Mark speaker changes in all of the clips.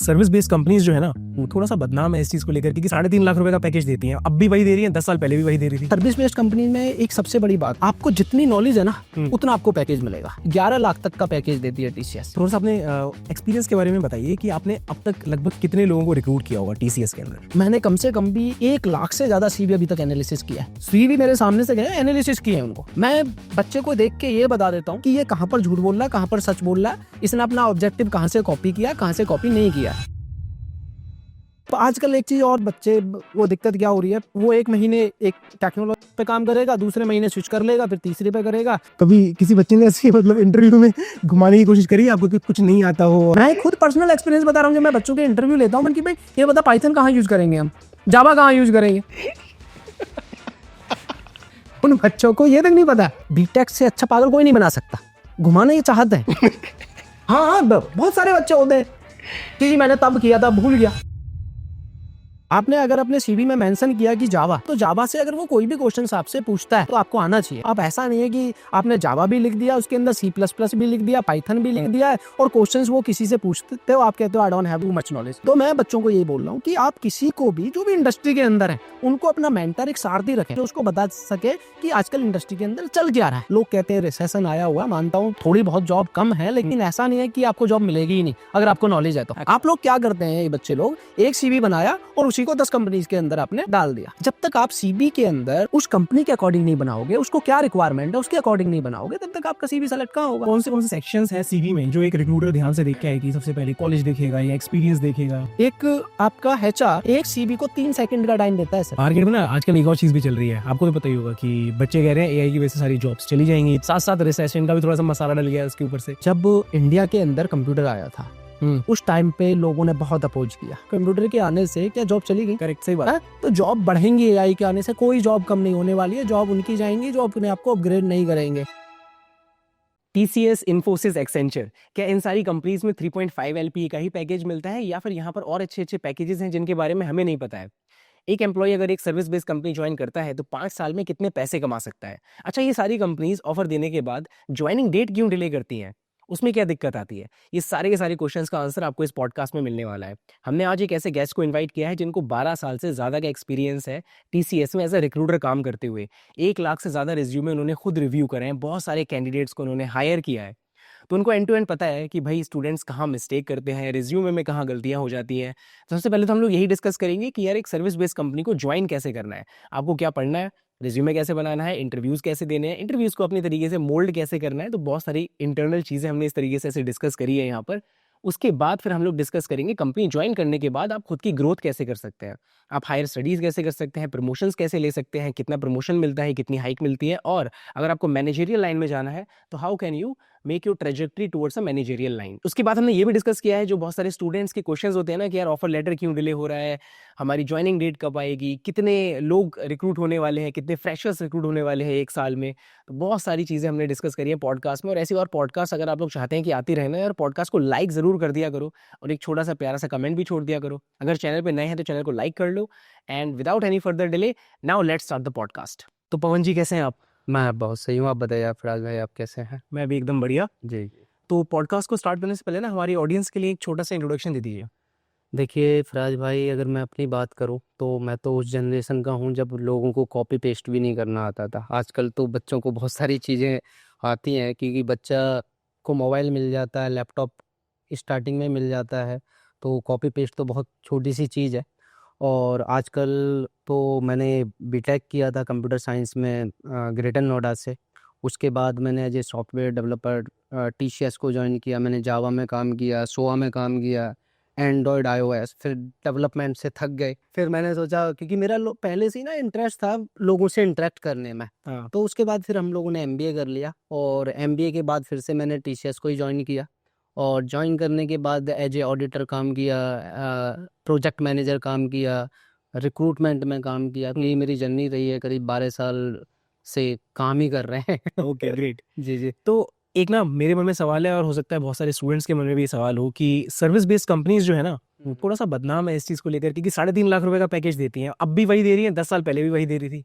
Speaker 1: Service based companies जो है ना वो थोड़ा सा बदनाम है इस चीज को लेकर कि 3.5 लाख रुपए का पैकेज देती हैं। अब भी वही दे रही है, 10 साल पहले भी वही दे रही थी।
Speaker 2: सर्विस बेस्ड कंपनी में एक सबसे बड़ी बात, आपको जितनी नॉलेज है ना उतना आपको पैकेज मिलेगा। 11 लाख तक का पैकेज देती है टीसीएस।
Speaker 1: थोड़ा सा अपने एक्सपीरियंस के बारे में बताइए कि आपने अब तक लगभग कितने लोगों को रिक्रूट किया होगा टीसीएस के अंदर।
Speaker 2: मैंने कम से कम भी 1 लाख से ज्यादा सीवी अभी तक एनालिसिस किया है। सीवी मेरे सामने से गए, एनालिसिस किए हैं उनको। मैं बच्चे को देख के ये बता देता हूँ कि ये कहाँ पर झूठ बोल रहा है, कहाँ पर सच बोल रहा है, इसने अपना ऑब्जेक्टिव कहाँ से कॉपी किया, कहाँ से कॉपी नहीं किया। तो आजकल एक चीज और बच्चे वो दिक्कत क्या हो रही है, वो 1 महीने एक टेक्नोलॉजी पे काम करेगा, दूसरे महीने स्विच कर लेगा, फिर तीसरे पे करेगा।
Speaker 1: कभी किसी बच्चे ने ऐसे मतलब इंटरव्यू में घुमाने की कोशिश करी आपको कि कुछ नहीं आता हो?
Speaker 2: मैं खुद पर्सनल एक्सपीरियंस बता रहा हूँ, जब मैं बच्चों के इंटरव्यू लेता हूँ कि भाई ये बता पाइथन कहाँ यूज करेंगे, हम जावा कहाँ यूज करेंगे। उन बच्चों को ये तक नहीं पता। बीटेक से अच्छा पागल कोई नहीं बना सकता, घुमाना ये चाहते हैं। हाँ, बहुत सारे बच्चे होते हैं कि जी मैंने तब किया था, भूल गया। आपने अगर अपने सीवी में मेंशन किया कि जावा, तो जावा से अगर वो कोई भी क्वेश्चन आपसे पूछता है तो आपको आना चाहिए। अब ऐसा नहीं है कि आपने जावा भी लिख दिया, उसके अंदर C++ भी लिख दिया, पाइथन भी लिख दिया है और क्वेश्चंस वो किसी से पूछते हो, आप कहते हो I don't have too much knowledge. तो मैं बच्चों को यही बोल रहा हूँ कि आप किसी को भी, जो भी इंडस्ट्री के अंदर है, उनको अपना मेंटर एक सारथी रखें जो उसको बता सके कि आजकल इंडस्ट्री के अंदर चल क्या रहा है। लोग कहते हैं रिसेशन आया हुआ, मानता हूँ थोड़ी बहुत जॉब कम है, लेकिन ऐसा नहीं है कि आपको जॉब मिलेगी ही नहीं अगर आपको नॉलेज है तो। आप लोग क्या करते हैं, ये बच्चे लोग एक सीवी बनाया और उसी को 10 कंपनीज के अंदर आपने डाल दिया। जब तक आप सीवी के अंदर उस कंपनी के अकॉर्डिंग नहीं बनाओगे, उसको क्या रिक्वायरमेंट है उसके अकॉर्डिंग नहीं बनाओगे, तब तक आपका सीवी सेलेक्ट कहाँ होगा।
Speaker 1: कौन से सेक्शंस है सीवी में जो एक रिक्रूटर ध्यान से देख के आएगी? सबसे पहले कॉलेज देखेगा या एक्सपीरियंस देखेगा?
Speaker 2: एक आपका HR एक सीवी को 3 सेकंड का टाइम देता है सर।
Speaker 1: मार्केट में ना आजकल एक और चीज भी चल रही है, आपको भी पता ही होगा कि बच्चे कह रहे हैं एआई की वजह से सारी जॉब्स चली जाएंगी। साथ साथ रिसेशन का भी थोड़ा सा मसाला डल गया उसके ऊपर से।
Speaker 2: जब इंडिया के अंदर कंप्यूटर आया था उस टाइम पे लोगों ने बहुत अपोज किया। कंप्यूटर के आने से क्या जॉब चली गई?
Speaker 1: करेक्ट, सही बात है।
Speaker 2: तो जॉब बढ़ेंगी, एआई के आने से कोई जॉब कम नहीं होने वाली है। जॉब उनकी जाएंगी जो अपने आप को अपग्रेड नहीं करेंगे।
Speaker 3: TCS, इन्फोसिस, एक्सेंचर, क्या इन सारी कंपनीज में 3.5 LPA का ही पैकेज मिलता है या फिर यहाँ पर और अच्छे अच्छे पैकेजेस हैं जिनके बारे में हमें नहीं पता है? एक एम्प्लॉय अगर एक सर्विस बेस्ड कंपनी ज्वाइन करता है तो 5 साल में कितने पैसे कमा सकता है? अच्छा, ये सारी कंपनीज ऑफर देने के बाद ज्वाइनिंग डेट क्यों डिले करती हैं? उसमें क्या दिक्कत आती है? ये सारे के सारे क्वेश्चंस का आंसर आपको इस पॉडकास्ट में मिलने वाला है। हमने आज एक ऐसे गेस्ट को इनवाइट किया है जिनको 12 साल से ज़्यादा का एक्सपीरियंस है TCS में एज अ रिक्रूटर काम करते हुए। 1 लाख से ज़्यादा रिज्यूमे उन्होंने खुद रिव्यू करे हैं, बहुत सारे कैंडिडेट्स को उन्होंने हायर किया है, तो उनको एंड टू एंड पता है कि भाई स्टूडेंट्स कहाँ मिस्टेक करते हैं, रिज्यूमे में कहाँ गलतियाँ हो जाती हैं। तो सबसे पहले तो हम लोग यही डिस्कस करेंगे कि यार एक सर्विस बेस्ड कंपनी को ज्वाइन कैसे करना है, आपको क्या पढ़ना है, रिज्यूमे कैसे बनाना है, इंटरव्यूज़ कैसे देने हैं, इंटरव्यूज़ को अपनी तरीके से मोल्ड कैसे करना है। तो बहुत सारी इंटरनल चीज़ें हमने इस तरीके से ऐसे डिस्कस करी है यहाँ पर। उसके बाद फिर हम लोग डिस्कस करेंगे कंपनी ज्वाइन करने के बाद आप खुद की ग्रोथ कैसे कर सकते हैं, आप हायर स्टडीज़ कैसे कर सकते हैं, प्रमोशंस कैसे ले सकते हैं, कितना प्रमोशन मिलता है, कितनी हाइक मिलती है, और अगर आपको मैनेजरियल लाइन में जाना है तो how can you make your trajectory towards a managerial line. उसके बाद हमने ये भी डिस्कस किया है जो बहुत सारे स्टूडेंट्स के क्वेश्चंस होते हैं ना कि यार ऑफर लेटर क्यों डिले हो रहा है, हमारी ज्वाइनिंग डेट कब आएगी, कितने लोग रिक्रूट होने वाले हैं, कितने फ्रेशर्स रिक्रूट होने वाले हैं 1 साल में। तो बहुत सारी चीज़ें हमने डिस्कस करी है पॉडकास्ट में, और ऐसी और पॉडकास्ट अगर आप लोग चाहते हैं कि आती रहे ना यार, पॉडकास्ट को लाइक ज़रूर कर दिया करो और एक छोटा सा प्यारा सा कमेंट भी छोड़ दिया करो। अगर चैनल पे नए हैं तो चैनल को लाइक कर लो। And without any further delay now let's start the podcast. तो पवन जी कैसे हैं आप?
Speaker 2: मैं बहुत सही हूँ, आप बताइए फराज भाई आप कैसे हैं?
Speaker 1: मैं भी एकदम बढ़िया
Speaker 2: जी।
Speaker 1: तो पॉडकास्ट को स्टार्ट करने से पहले ना हमारी ऑडियंस के लिए एक छोटा सा इंट्रोडक्शन दे दीजिए।
Speaker 2: देखिए फराज भाई, अगर मैं अपनी बात करूं तो मैं तो उस जनरेशन का हूं जब लोगों को कॉपी पेस्ट भी नहीं करना आता था। आजकल तो बच्चों को बहुत सारी चीज़ें आती हैं क्योंकि बच्चा को मोबाइल मिल जाता है, लैपटॉप स्टार्टिंग में मिल जाता है, तो कॉपी पेस्ट तो बहुत छोटी सी चीज़ है। और आजकल तो मैंने बीटेक किया था कंप्यूटर साइंस में ग्रेटर नोएडा से। उसके बाद मैंने as a software developer TCS को ज्वाइन किया। मैंने जावा में काम किया, सोआ में काम किया, एंड्रॉयड iOS। फिर डेवलपमेंट से थक गए, फिर मैंने सोचा क्योंकि मेरा पहले से ही ना इंटरेस्ट था लोगों से इंटरेक्ट करने में, तो उसके बाद फिर हम लोगों ने MBA कर लिया और MBA के बाद फिर से मैंने TCS को ही ज्वाइन किया। और ज्वाइन करने के बाद एज ए ऑडिटर काम किया, प्रोजेक्ट मैनेजर काम किया, रिक्रूटमेंट में काम किया। तो ये मेरी जर्नी रही है, करीब 12 साल से काम ही कर रहे हैं।
Speaker 1: Okay, great.
Speaker 2: जी जी।
Speaker 1: तो एक ना मेरे मन में सवाल है और हो सकता है बहुत सारे स्टूडेंट्स के मन में भी ये सवाल हो कि सर्विस बेस्ड कंपनीज जो है ना थोड़ा सा बदनाम है इस चीज़ को लेकर कि 3.5 लाख रुपए का पैकेज देती हैं। अब भी वही दे रही है, 10 साल पहले भी वही दे रही थी।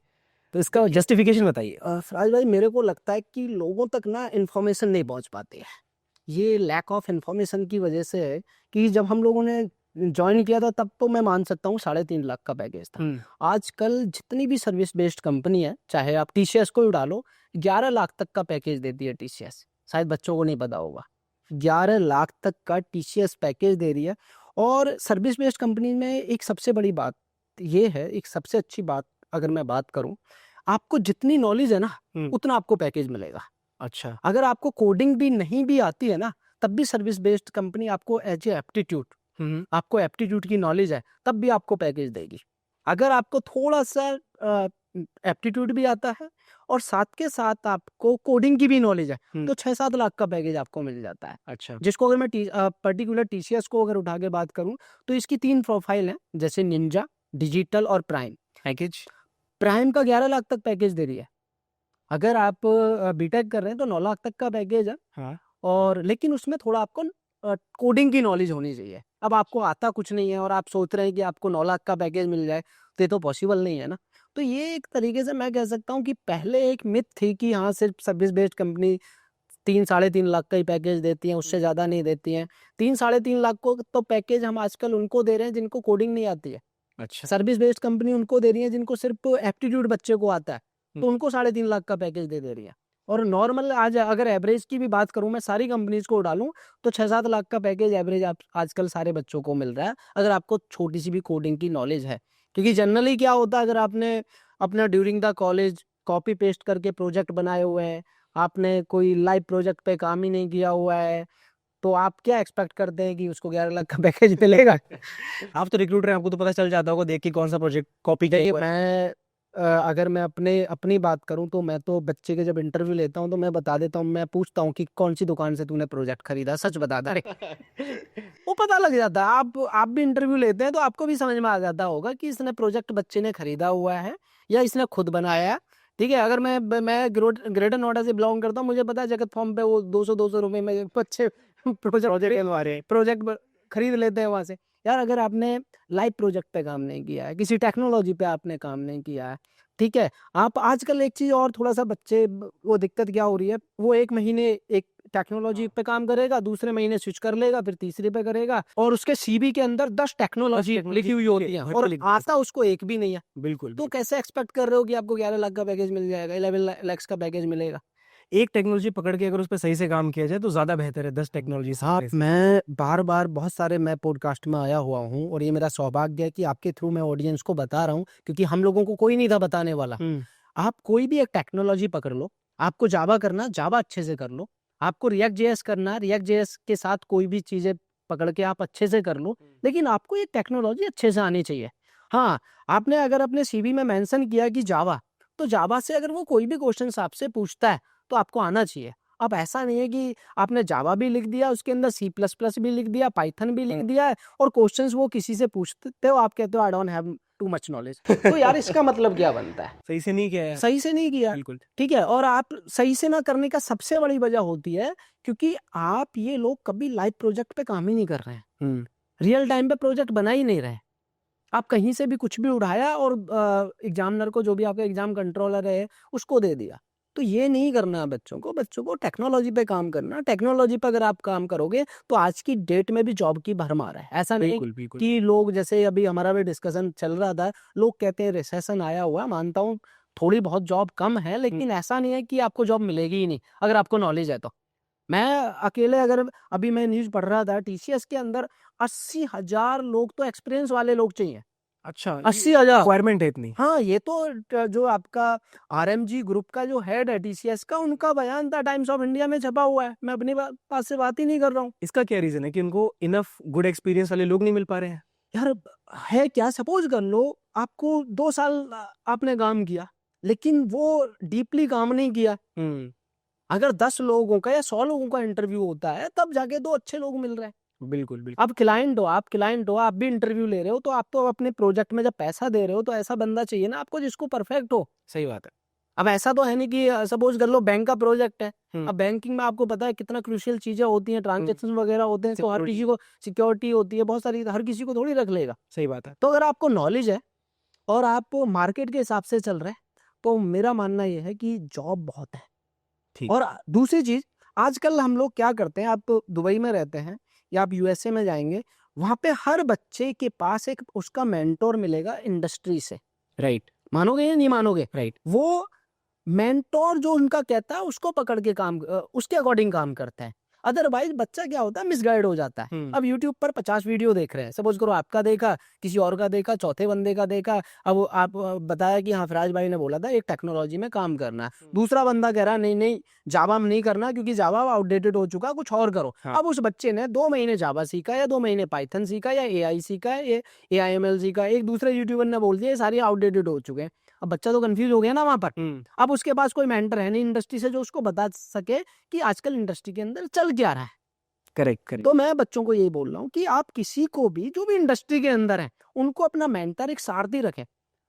Speaker 1: तो इसका जस्टिफिकेशन बताइए।
Speaker 2: फराज भाई, मेरे को लगता है कि लोगों तक ना इन्फॉर्मेशन नहीं पहुंच पाती है। ये लैक ऑफ इन्फॉर्मेशन की वजह से है कि जब हम लोगों ने ज्वाइन किया था तब तो मैं मान सकता हूँ 3.5 लाख का पैकेज था। आजकल जितनी भी सर्विस बेस्ड कंपनी है, चाहे आप टीसीएस को उड़ा लो, 11 लाख तक का पैकेज देती है टीसीएस। शायद बच्चों को नहीं पता होगा, 11 लाख तक का टीसीएस पैकेज दे रही है। और सर्विस बेस्ड कंपनी में एक सबसे बड़ी बात ये है, एक सबसे अच्छी बात अगर मैं बात करूं, आपको जितनी नॉलेज है ना उतना आपको पैकेज मिलेगा।
Speaker 1: अच्छा।
Speaker 2: अगर आपको कोडिंग भी नहीं भी आती है ना, तब भी सर्विस बेस्ड कंपनी आपको एज ए एप्टीट्यूड, आपको एप्टीट्यूड की नॉलेज है तब भी आपको पैकेज देगी। अगर आपको थोड़ा सा एप्टीट्यूड भी आता है और साथ के साथ आपको कोडिंग की भी नॉलेज है तो 6-7 लाख का पैकेज आपको मिल जाता है।
Speaker 1: अच्छा।
Speaker 2: जिसको अगर मैं पर्टिकुलर टीसीएस को अगर उठा के बात करूं तो इसकी 3 प्रोफाइल है, जैसे निंजा, डिजिटल और प्राइम।
Speaker 1: पैकेज
Speaker 2: प्राइम का 11 लाख तक पैकेज दे रही है। अगर आप बीटेक कर रहे हैं तो 9 लाख तक का पैकेज है।
Speaker 1: हाँ।
Speaker 2: और लेकिन उसमें थोड़ा आपको कोडिंग की नॉलेज होनी चाहिए। अब आपको आता कुछ नहीं है और आप सोच रहे हैं कि आपको 9 लाख का पैकेज मिल जाए, तो ये तो पॉसिबल नहीं है ना। तो ये एक तरीके से मैं कह सकता हूँ कि पहले एक मिथ थी कि हाँ सिर्फ सर्विस बेस्ड कंपनी 3-3.5 लाख का ही पैकेज देती हैं, उससे ज़्यादा नहीं देती हैं। 3-3.5 लाख को तो पैकेज हम आजकल उनको दे रहे हैं जिनको कोडिंग नहीं आती है।
Speaker 1: अच्छा।
Speaker 2: सर्विस बेस्ड कंपनी उनको दे रही है जिनको सिर्फ एप्टीट्यूड बच्चे को आता है, तो उनको 3.5 लाख का पैकेज दे रही है। और नॉर्मल आज अगर एवरेज की भी बात करूं, मैं सारी कंपनीज को डालूं तो 6-7 लाख का पैकेज एवरेज आजकल सारे बच्चों को मिल रहा है, अगर आपको छोटी सी भी कोडिंग की नॉलेज है। क्योंकि जनरली क्या होता है, अगर आपने अपना during the college copy paste करके प्रोजेक्ट बनाए हुए हैं, आपने कोई लाइव प्रोजेक्ट पे काम ही नहीं किया हुआ है, तो आप क्या एक्सपेक्ट करते हैं कि उसको 11 लाख का पैकेज मिलेगा?
Speaker 1: आप तो रिक्रूटर हैं, आपको तो पता चल जाता होगा देख के कौन सा प्रोजेक्ट कॉपी किया हुआ है।
Speaker 2: मैं अगर मैं अपनी बात करूं तो मैं तो बच्चे के जब इंटरव्यू लेता हूं तो मैं बता देता हूं, मैं पूछता हूं कि कौन सी दुकान से तूने प्रोजेक्ट खरीदा, सच बता दे। वो पता लग जाता है। आप भी इंटरव्यू लेते हैं तो आपको भी समझ में आ जाता होगा कि इसने प्रोजेक्ट बच्चे ने खरीदा हुआ है या इसने खुद बनाया है। ठीक है, अगर मैं ग्रेटर नोएडा से बिलोंग करता हूँ, मुझे पता है जगत फॉर्म पे वो 200 रुपए में बच्चे प्रोजेक्ट खरीद लेते हैं वहां से। यार अगर आपने लाइव प्रोजेक्ट पे काम नहीं किया है, किसी टेक्नोलॉजी पे आपने काम नहीं किया है, ठीक है, आप आजकल एक चीज और थोड़ा सा बच्चे वो दिक्कत क्या हो रही है, वो 1 महीने एक टेक्नोलॉजी पे काम करेगा, दूसरे महीने स्विच कर लेगा, फिर तीसरे पे करेगा, और उसके सीवी के अंदर 10 टेक्नोलॉजी लिखी हुई होती है और आता उसको एक भी नहीं है।
Speaker 1: बिल्कुल।
Speaker 2: तो कैसे एक्सपेक्ट कर रहे हो कि आपको 11 लाख का पैकेज मिल जाएगा, 11 लाख का पैकेज मिलेगा?
Speaker 1: एक टेक्नोलॉजी पकड़ के अगर उस पर सही से काम किया जाए तो ज्यादा बेहतर है 10 टेक्नोलॉजी से।
Speaker 2: हाँ, मैं बार बहुत सारे मैं पॉडकास्ट में आया हुआ हूँ और ये मेरा सौभाग्य है कि आपके थ्रू मैं ऑडियंस को बता रहा हूँ, क्योंकि हम लोगों को कोई नहीं था बताने वाला। आप कोई भी एक टेक्नोलॉजी पकड़ लो, आपको जावा करना, जावा अच्छे से कर लो, आपको रिएक्ट जेएस करना, रिएक्ट जेएस के साथ कोई भी चीजें पकड़ के आप अच्छे से कर लो, लेकिन आपको ये टेक्नोलॉजी अच्छे से आनी चाहिए। हाँ, आपने अगर अपने सीवी में मेंशन किया कि जावा, तो जावा से अगर वो कोई भी क्वेश्चन आपसे पूछता है तो आपको आना चाहिए। अब ऐसा नहीं है कि आपने जावा भी लिख दिया, उसके अंदर सी प्लस प्लस भी लिख दिया, पाइथन भी लिख दिया है, और क्वेश्चंस वो किसी से पूछते हो, आप कहते हो I don't have too much knowledge. तो यार इसका मतलब क्या बनता है?
Speaker 1: सही से नहीं किया है।
Speaker 2: सही से नहीं किया,
Speaker 1: बिल्कुल।
Speaker 2: ठीक है। और आप सही से ना करने का सबसे बड़ी वजह होती है क्योंकि आप ये लोग कभी लाइव प्रोजेक्ट पे काम ही नहीं कर रहे हैं, रियल टाइम पे प्रोजेक्ट बना ही नहीं रहे। आप कहीं से भी कुछ भी उठाया और एग्जामिनर को, जो भी आपका एग्जाम कंट्रोलर है, उसको दे दिया। तो ये नहीं करना है बच्चों को टेक्नोलॉजी पे काम करना। टेक्नोलॉजी पे अगर आप काम करोगे तो आज की डेट में भी जॉब की भरमार है। ऐसा नहीं
Speaker 1: बिल्कुल बिल्कुल।
Speaker 2: कि लोग, जैसे अभी हमारा भी डिस्कशन चल रहा था, लोग कहते हैं रिसेशन आया हुआ है, मानता हूँ थोड़ी बहुत जॉब कम है, लेकिन ऐसा नहीं है कि आपको जॉब मिलेगी ही नहीं अगर आपको नॉलेज है तो। मैं अकेले अगर अभी मैं न्यूज पढ़ रहा था, टीसीएस के अंदर 80,000 लोग तो एक्सपीरियंस वाले लोग चाहिए।
Speaker 1: अच्छा,
Speaker 2: 80,000
Speaker 1: रिक्वायरमेंट है इतनी?
Speaker 2: हाँ, ये तो जो आपका आरएमजी ग्रुप का जो हेड है टीसीएस का, उनका बयान था, टाइम्स ऑफ इंडिया में छपा हुआ है। मैं अपनी पास से बात ही नहीं कर रहा हूँ।
Speaker 1: इसका क्या रीजन है कि उनको इनफ गुड एक्सपीरियंस वाले लोग नहीं मिल पा रहे हैं?
Speaker 2: यार है क्या, सपोज कर लो आपको 2 साल आपने काम किया, लेकिन वो डीपली काम नहीं किया। अगर 10 लोगों का या 100 लोगों का इंटरव्यू होता है, तब जाके 2 अच्छे लोग मिल रहे हैं।
Speaker 1: बिल्कुल बिल्कुल।
Speaker 2: अब क्लाइंट हो, आप भी इंटरव्यू ले रहे हो, तो आप तो अपने प्रोजेक्ट में जब पैसा दे रहे हो तो ऐसा बंदा चाहिए ना आपको जिसको परफेक्ट हो।
Speaker 1: सही बात है।
Speaker 2: अब ऐसा तो है नहीं कि सपोज कर लो बैंक का प्रोजेक्ट है, अब बैंकिंग में आपको पता है कितना क्रूशियल चीजें होती हैं, ट्रांजेक्शन वगैरह होते हैं, तो हर किसी को सिक्योरिटी होती है बहुत सारी, हर किसी को थोड़ी रख लेगा।
Speaker 1: सही बात है।
Speaker 2: तो अगर आपको नॉलेज है और आप मार्केट के हिसाब से चल रहे हैं, तो मेरा मानना यह है कि जॉब बहुत है।
Speaker 1: ठीक।
Speaker 2: और दूसरी चीज, आजकल हम लोग क्या करते हैं, आप दुबई में रहते हैं या आप यूएसए में जाएंगे,
Speaker 4: वहां पे हर बच्चे के पास एक उसका मेंटोर मिलेगा इंडस्ट्री से।
Speaker 1: राइट
Speaker 4: मानोगे या नहीं मानोगे?
Speaker 1: राइट
Speaker 4: वो मेंटोर जो उनका कहता है उसको पकड़ के काम उसके अकॉर्डिंग काम करता है। अदरवाइज बच्चा क्या होता है, मिसगाइड हो जाता है। अब यूट्यूब पर 50 वीडियो देख रहे हैं, सपोज करो आपका देखा, किसी और का देखा, चौथे बंदे का देखा। अब आप बताया कि हाँ फराज भाई ने बोला था एक टेक्नोलॉजी में काम करना है, दूसरा बंदा कह रहा नहीं नहीं जावा में नहीं करना क्योंकि जावा आउटडेटेड हो चुका, कुछ और करो।
Speaker 1: हाँ।
Speaker 4: अब उस बच्चे ने 2 महीने जावा सीखा या 2 महीने पाइथन सीखा या एआई सीखा है, AIML सीखा, एक दूसरे यूट्यूबर ने बोल दिया ये सारे आउटडेटेड हो चुके हैं। अब बच्चा तो कंफ्यूज हो गया ना वहां पर। अब उसके पास कोई मेंटर है नहीं इंडस्ट्री से जो उसको बता सके कि आजकल इंडस्ट्री के अंदर चल क्या रहा है।
Speaker 1: करेक्ट करेक्ट
Speaker 4: तो मैं बच्चों को यही बोल रहा हूँ कि आप किसी को भी जो भी इंडस्ट्री के अंदर है उनको अपना मेंटर एक सारथी रखें।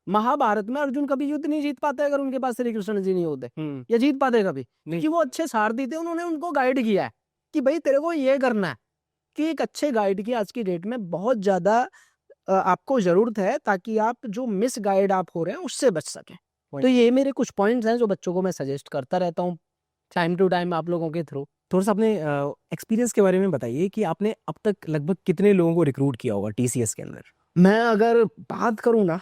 Speaker 4: महाभारत में अर्जुन कभी युद्ध नहीं जीत पाते अगर उनके पास श्री कृष्ण जी नहीं होते, या जीत पाते कभी?
Speaker 1: नहीं।
Speaker 4: कि वो अच्छे सारथी थे, उन्होंने उनको गाइड किया है कि भाई तेरे को ये करना है। कि एक अच्छे गाइड की आज की डेट में बहुत ज्यादा आपको जरूरत है ताकि आप जो मिस गाइड आप हो रहे हैं उससे बच सकें। तो ये मेरे कुछ पॉइंट्स हैं जो बच्चों को मैं सजेस्ट करता रहता हूँ टाइम टू टाइम आप लोगों के थ्रू।
Speaker 1: थोड़ा सा अपने एक्सपीरियंस के बारे में बताइए कि आपने अब तक लगभग कितने लोगों को रिक्रूट किया होगा TCS के अंदर?
Speaker 4: मैं अगर बात करूँ ना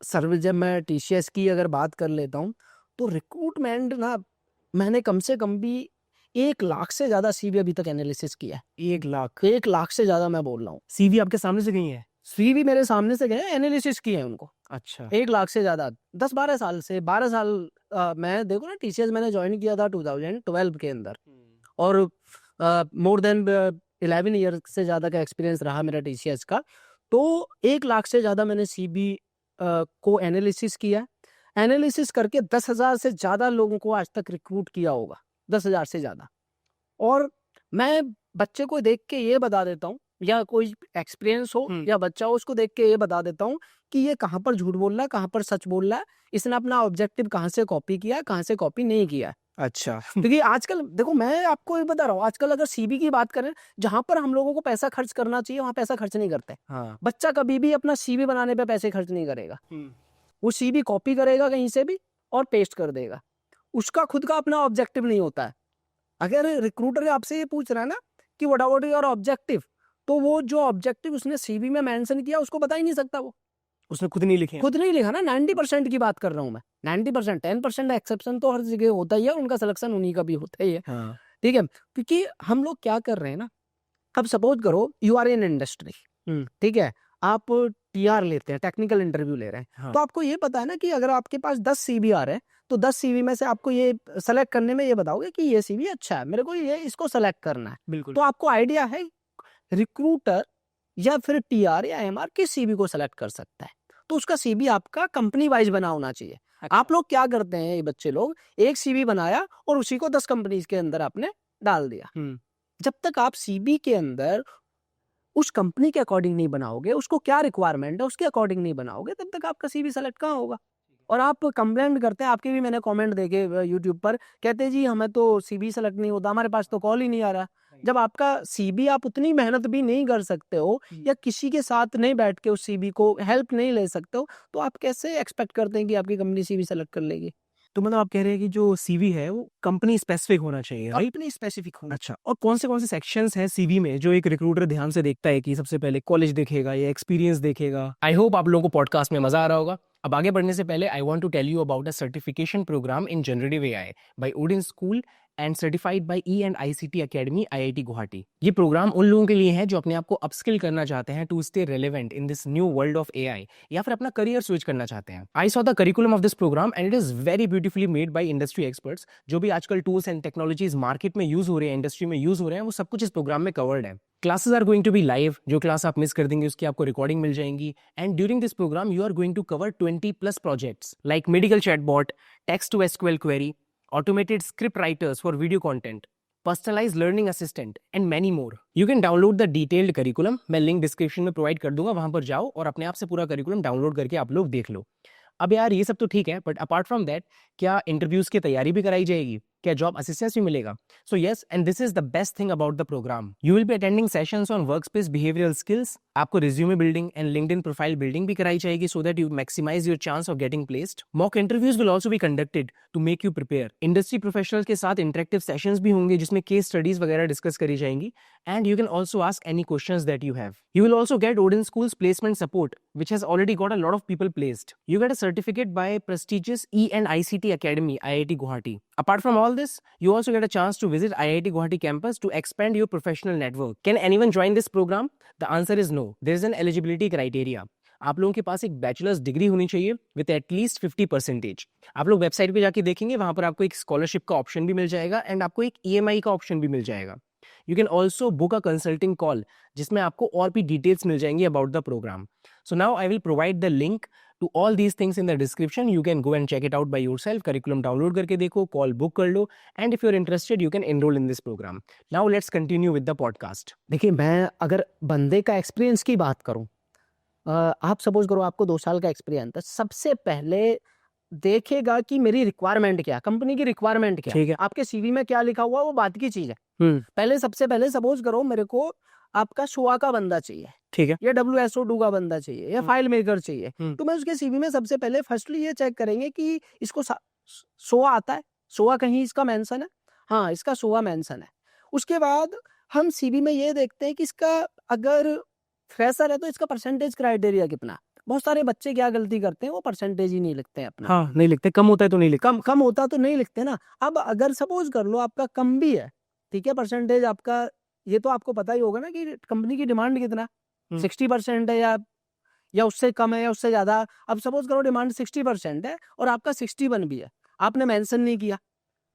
Speaker 4: सर्विस, जब मैं TCS की अगर बात कर लेता हूँ तो रिक्रूटमेंट ना मैंने कम से कम भी 1 लाख से ज्यादा CV अभी तक एनालिसिस किया है।
Speaker 1: 1 लाख
Speaker 4: 1 लाख से ज्यादा मैं बोल रहा हूँ।
Speaker 1: CV आपके सामने से गई है?
Speaker 4: CV मेरे सामने से गए, एनालिसिस किए हैं उनको।
Speaker 1: अच्छा
Speaker 4: 1 लाख से ज्यादा 10-12 साल से 12 साल मैं देखो ना TCS मैंने ज्वाइन किया था 2012 के अंदर और मोर देन 11 ईयर से ज्यादा का एक्सपीरियंस रहा मेरा TCS का। तो 1 लाख से ज्यादा मैंने CV को एनालिसिस किया। एनालिसिस करके 10,000 से ज्यादा लोगों को आज तक रिक्रूट किया होगा, 10,000 से ज्यादा। और मैं बच्चे को देख के ये बता देता हूँ या कोई एक्सपीरियंस हो या बच्चा हो उसको देख के ये बता देता हूँ कि ये कहाँ पर झूठ बोल रहा है, कहाँ पर सच बोल रहा है, इसने अपना ऑब्जेक्टिव कहाँ से कॉपी किया है, कहाँ से कॉपी नहीं किया है।
Speaker 1: अच्छा
Speaker 4: क्योंकि आजकल देखो मैं आपको ये बता रहा हूँ, आजकल अगर CV की बात करें जहां पर हम लोगों को पैसा खर्च करना चाहिए वहां पैसा खर्च नहीं करते।
Speaker 1: हाँ
Speaker 4: बच्चा कभी भी अपना CV बनाने पे पैसे खर्च नहीं करेगा। वो CV कॉपी करेगा कहीं से भी और पेस्ट कर देगा। उसका खुद का अपना ऑब्जेक्टिव नहीं होता है। अगर रिक्रूटर आपसे ये पूछ रहा है ना कि व्हाट अबाउट योर ऑब्जेक्टिव, तो वो जो ऑब्जेक्टिव उसने CV में मेंशन किया उसको बता ही नहीं सकता। वो
Speaker 1: उसने खुद नहीं लिखे हैं।
Speaker 4: खुद नहीं लिखा ना। 90% की बात कर रहा हूँ मैं, 90%। 10% एक्सेप्शन तो हर जगह होता ही है, उनका सिलेक्शन उन्हीं का भी होता ही है।
Speaker 1: हाँ
Speaker 4: ठीक है, क्योंकि हम लोग क्या कर रहे हैं ना, अब सपोज करो यू आर इन इंडस्ट्री, ठीक है, आप TR लेते हैं, टेक्निकल इंटरव्यू ले रहे हैं।
Speaker 1: हाँ।
Speaker 4: तो आपको ये पता है ना कि अगर आपके पास 10 CV आ रहे हैं तो 10 CV में से आपको ये सेलेक्ट करने में ये बताओगे कि ये CV अच्छा है, मेरे को ये इसको सेलेक्ट करना है।
Speaker 1: बिल्कुल
Speaker 4: तो आपको आइडिया है रिक्रूटर या फिर TR या MR किस CV को सेलेक्ट कर सकता है। तो उसका CV आपका कंपनी वाइज बना होना चाहिए। आप लोग क्या करते हैं, ये बच्चे लोग एक CV बनाया और उसी को 10 कंपनीज के अंदर आपने डाल दिया। जब तक आप CV के अंदर उस कंपनी के अकॉर्डिंग नहीं बनाओगे, उसको क्या रिक्वायरमेंट है उसके अकॉर्डिंग नहीं बनाओगे, तब तक आपका CV सेलेक्ट कहाँ होगा। और आप कंप्लेंट करते हैं, आपके भी मैंने कमेंट देखे यूट्यूब पर, कहते हैं जी हमें तो CV सेलेक्ट नहीं होता, हमारे पास तो कॉल ही नहीं आ रहा। जब आपका CV आप उतनी मेहनत भी नहीं कर सकते हो या किसी के साथ नहीं बैठ के उस CV को हेल्प नहीं ले सकते हो, तो आप कैसे एक्सपेक्ट करते हैं कि आपकी कंपनी CV सेलेक्ट कर लेगी।
Speaker 1: तो मतलब आप कह रहे हैं कि जो CV है वो कंपनी स्पेसिफिक होना चाहिए, राइट?
Speaker 4: कंपनी स्पेसिफिक होना।
Speaker 1: अच्छा, और कौन से सेक्शंस हैं CV में जो एक रिक्रूटर ध्यान से देखता है कि सबसे पहले कॉलेज देखेगा या एक्सपीरियंस देखेगा? आई होप आप लोगों को पॉडकास्ट में मजा आ रहा होगा। अब आगे बढ़ने से पहले I want to tell you about a certification program in generative AI by Odin school and certified by E&ICT academy IIT Guwahati. ये प्रोग्राम उन लोगों के लिए है जो अपने आप को अपस्किल करना चाहते हैं to stay relevant in this new world of AI, या फिर अपना करियर स्विच करना चाहते हैं। I saw the curriculum of this program and it is very beautifully made by industry experts. जो भी आजकल टूल्स एंड टेक्नोलॉजीज मार्केट में यूज हो रहे हैं, इंडस्ट्री में यूज हो रहे हैं, वो सब कुछ इस प्रोग्राम में कवर्ड है। Classes are going to be live, जो क्लास आप मिस कर देंगे उसकी आपको रिकॉर्डिंग मिल जाएंगी। And during this program you are going to cover 20+ projects like medical chatbot, text to SQL query, automated script writers for video content, personalized learning assistant and many more. You can download the detailed curriculum. मैं link description में provide कर दूंगा, वहां पर जाओ और अपने आप से पूरा करिकुलम डाउनलोड करके आप लोग देख लो। अब यार ये सब तो ठीक है, बट अपार्ट फ्रॉम दैट क्या इंटरव्यूज की तैयारी भी कराई जाएगी? क्या जॉब असिस्टेंस भी मिलेगा? So yes, and this is the best thing about the programme. You will be attending sessions on workspace behavioural skills,
Speaker 3: आपको resume building and LinkedIn profile building भी कराई जाएगी so that you maximise your chance of getting placed. Mock interviews will also be conducted to make you prepare. Industry professionals के साथ interactive sessions भी होंगे जिसमें case studies वगैरह discuss करी जाएंगी and you can also ask any questions that you have. You will also get Odean schools placement support which has already got a lot of people placed. You get a certificate by prestigious E&ICT Academy, IIT Guwahati. Apart from all this, you also get a chance to visit IIT Guwahati campus to expand your professional network. Can anyone join this program? The answer is no. There is an eligibility criteria. आप लोगों के पास एक bachelors degree होनी चाहिए with at least 50%। आप लोग website पे जाके देखेंगे, वहां पर आपको एक स्कॉलरशिप का ऑप्शन भी मिल जाएगा एंड आपको एक EMI का ऑप्शन भी मिल जाएगा। You can also book a consulting call जिसमें आपको और भी डिटेल्स मिल जाएंगी about the program. So now I will provide the link to all these things in the description. You can go and check it out by yourself. Curriculum download करके देखो, call book कर लो, and if you're interested, you can enroll in this program. Now let's continue with the podcast.
Speaker 4: देखिए, मैं अगर बंदे का experience की बात करूं, आप सपोज करो आपको 2 साल का एक्सपीरियंस है, सबसे पहले देखेगा कि मेरी रिक्वायरमेंट क्या है, कंपनी की रिक्वायरमेंट क्या
Speaker 3: ठीक है।
Speaker 4: आपके सीवी में क्या लिखा हुआ है वो बात की चीज है। सबसे पहले सपोज करो मेरे को आपका शोआ का बंदा चाहिए,
Speaker 3: ठीक है।
Speaker 4: या WSO2 का बंदा चाहिए, या फाइल मेकर चाहिए,
Speaker 3: हम्म।
Speaker 4: तो मैं उसके सीवी में सबसे पहले फर्स्टली ये चेक करेंगे कि इसको सोआ आता है, सोआ कहीं इसका मेंशन है, हाँ इसका सोआ मेंशन है। उसके बाद हम सीवी में ये देखते हैं कि इसका अगर फ्रेशर है तो इसका परसेंटेज क्राइटेरिया कितना। बहुत सारे बच्चे क्या गलती करते हैं, वो परसेंटेज ही नहीं लिखते हैं अपना।
Speaker 3: हाँ, नहीं लिखते, कम होता है तो नहीं लिखते।
Speaker 4: कम होता तो नहीं लिखते ना। अब अगर सपोज कर लो आपका कम भी है, ठीक है, परसेंटेज आपका, ये तो आपको पता ही होगा ना कि कंपनी की डिमांड कितना, 60% है या उससे कम है या उससे ज्यादा। अब सपोज करो डिमांड 60% है और आपका 61 भी है, आपने मेंशन नहीं किया,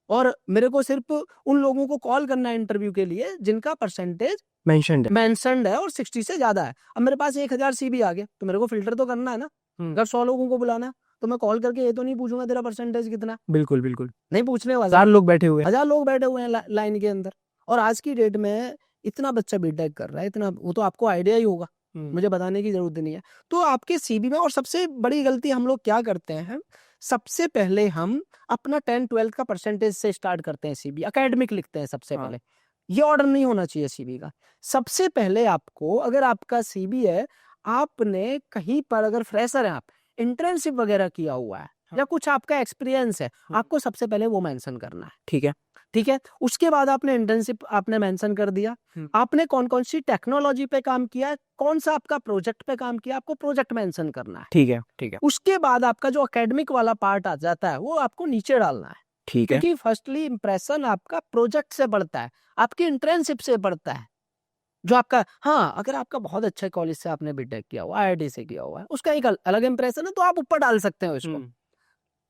Speaker 4: और मेरे को सिर्फ उन लोगों को कॉल करना है इंटरव्यू के लिए जिनका परसेंटेज मेंशन्ड है और 60 से ज्यादा है। अब मेरे पास 1000 CV आ गया, तो मेरे को फिल्टर तो करना है ना। अगर 100 लोगों को बुलाना है तो मैं कॉल करके ये तो नहीं पूछूंगा तेरा परसेंटेज कितना,
Speaker 3: बिल्कुल बिल्कुल।
Speaker 4: नहीं पूछने वाला।
Speaker 3: 1000 लोग बैठे हुए हैं।
Speaker 4: 1000 लोग बैठे हुए हैं लाइन के अंदर, और आज की डेट में इतना बच्चा बीटेक कर रहा है, इतना, वो तो आपको आइडिया ही होगा, मुझे बताने की जरूरत नहीं है। तो आपके सीवी में, और सबसे बड़ी गलती हम लोग क्या करते हैं, सबसे पहले हम अपना 10-12 का परसेंटेज से स्टार्ट करते हैं सीवी, एकेडमिक लिखते हैं सबसे पहले। ये ऑर्डर नहीं होना चाहिए सीवी का। सबसे पहले आपको, अगर आपका सीवी है, आपने कहीं पर अगर फ्रेशर है, आप इंटर्नशिप वगैरह किया हुआ है, या कुछ आपका एक्सपीरियंस है, आपको सबसे पहले वो मेंशन करना है।
Speaker 3: ठीक है,
Speaker 4: ठीक है। उसके बाद आपने इंटर्नशिप आपने मेंशन कर दिया, आपने कौन कौन सी टेक्नोलॉजी पे काम किया है, कौन सा आपका प्रोजेक्ट पे काम किया, आपको प्रोजेक्ट मेंशन करना है।
Speaker 3: ठीक है, ठीक है।
Speaker 4: उसके बाद आपका जो एकेडमिक वाला पार्ट आ जाता है वो आपको नीचे डालना है,
Speaker 3: ठीक है।
Speaker 4: क्योंकि फर्स्टली इंप्रेशन आपका प्रोजेक्ट से बढ़ता है, आपकी इंटर्नशिप से बढ़ता है। जो आपका, हाँ, अगर आपका बहुत अच्छा कॉलेज से आपने बीटेक किया हुआ, IIT से किया हुआ है, उसका एक अलग इंप्रेशन है, तो आप ऊपर डाल सकते हो इसको।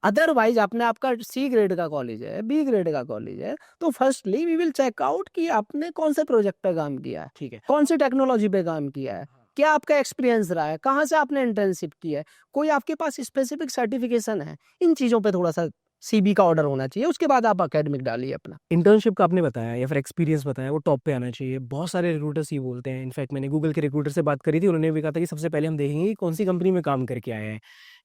Speaker 4: अदरवाइज आपने, आपका C ग्रेड का कॉलेज है, B ग्रेड का कॉलेज है, तो firstly we will check out कि आपने कौन से प्रोजेक्ट पे काम किया है,
Speaker 3: ठीक है,
Speaker 4: कौन सी टेक्नोलॉजी पे काम किया है, क्या आपका एक्सपीरियंस रहा है, कहाँ से आपने इंटर्नशिप किया है, कोई आपके पास स्पेसिफिक सर्टिफिकेशन है। इन चीजों पे थोड़ा सा CV का ऑर्डर होना चाहिए। उसके बाद आप एकेडमिक डालिए अपना।
Speaker 3: इंटर्नशिप का आपने बताया या फिर एक्सपीरियंस बताया, वो टॉप पे आना चाहिए। बहुत सारे रिक्रूटर्स ये बोलते हैं। इनफैक्ट मैंने गूगल के रिक्रूटर से बात करी थी, उन्होंने भी कहा था कि सबसे पहले हम देखेंगे कि कौन सी कंपनी में काम करके आया है।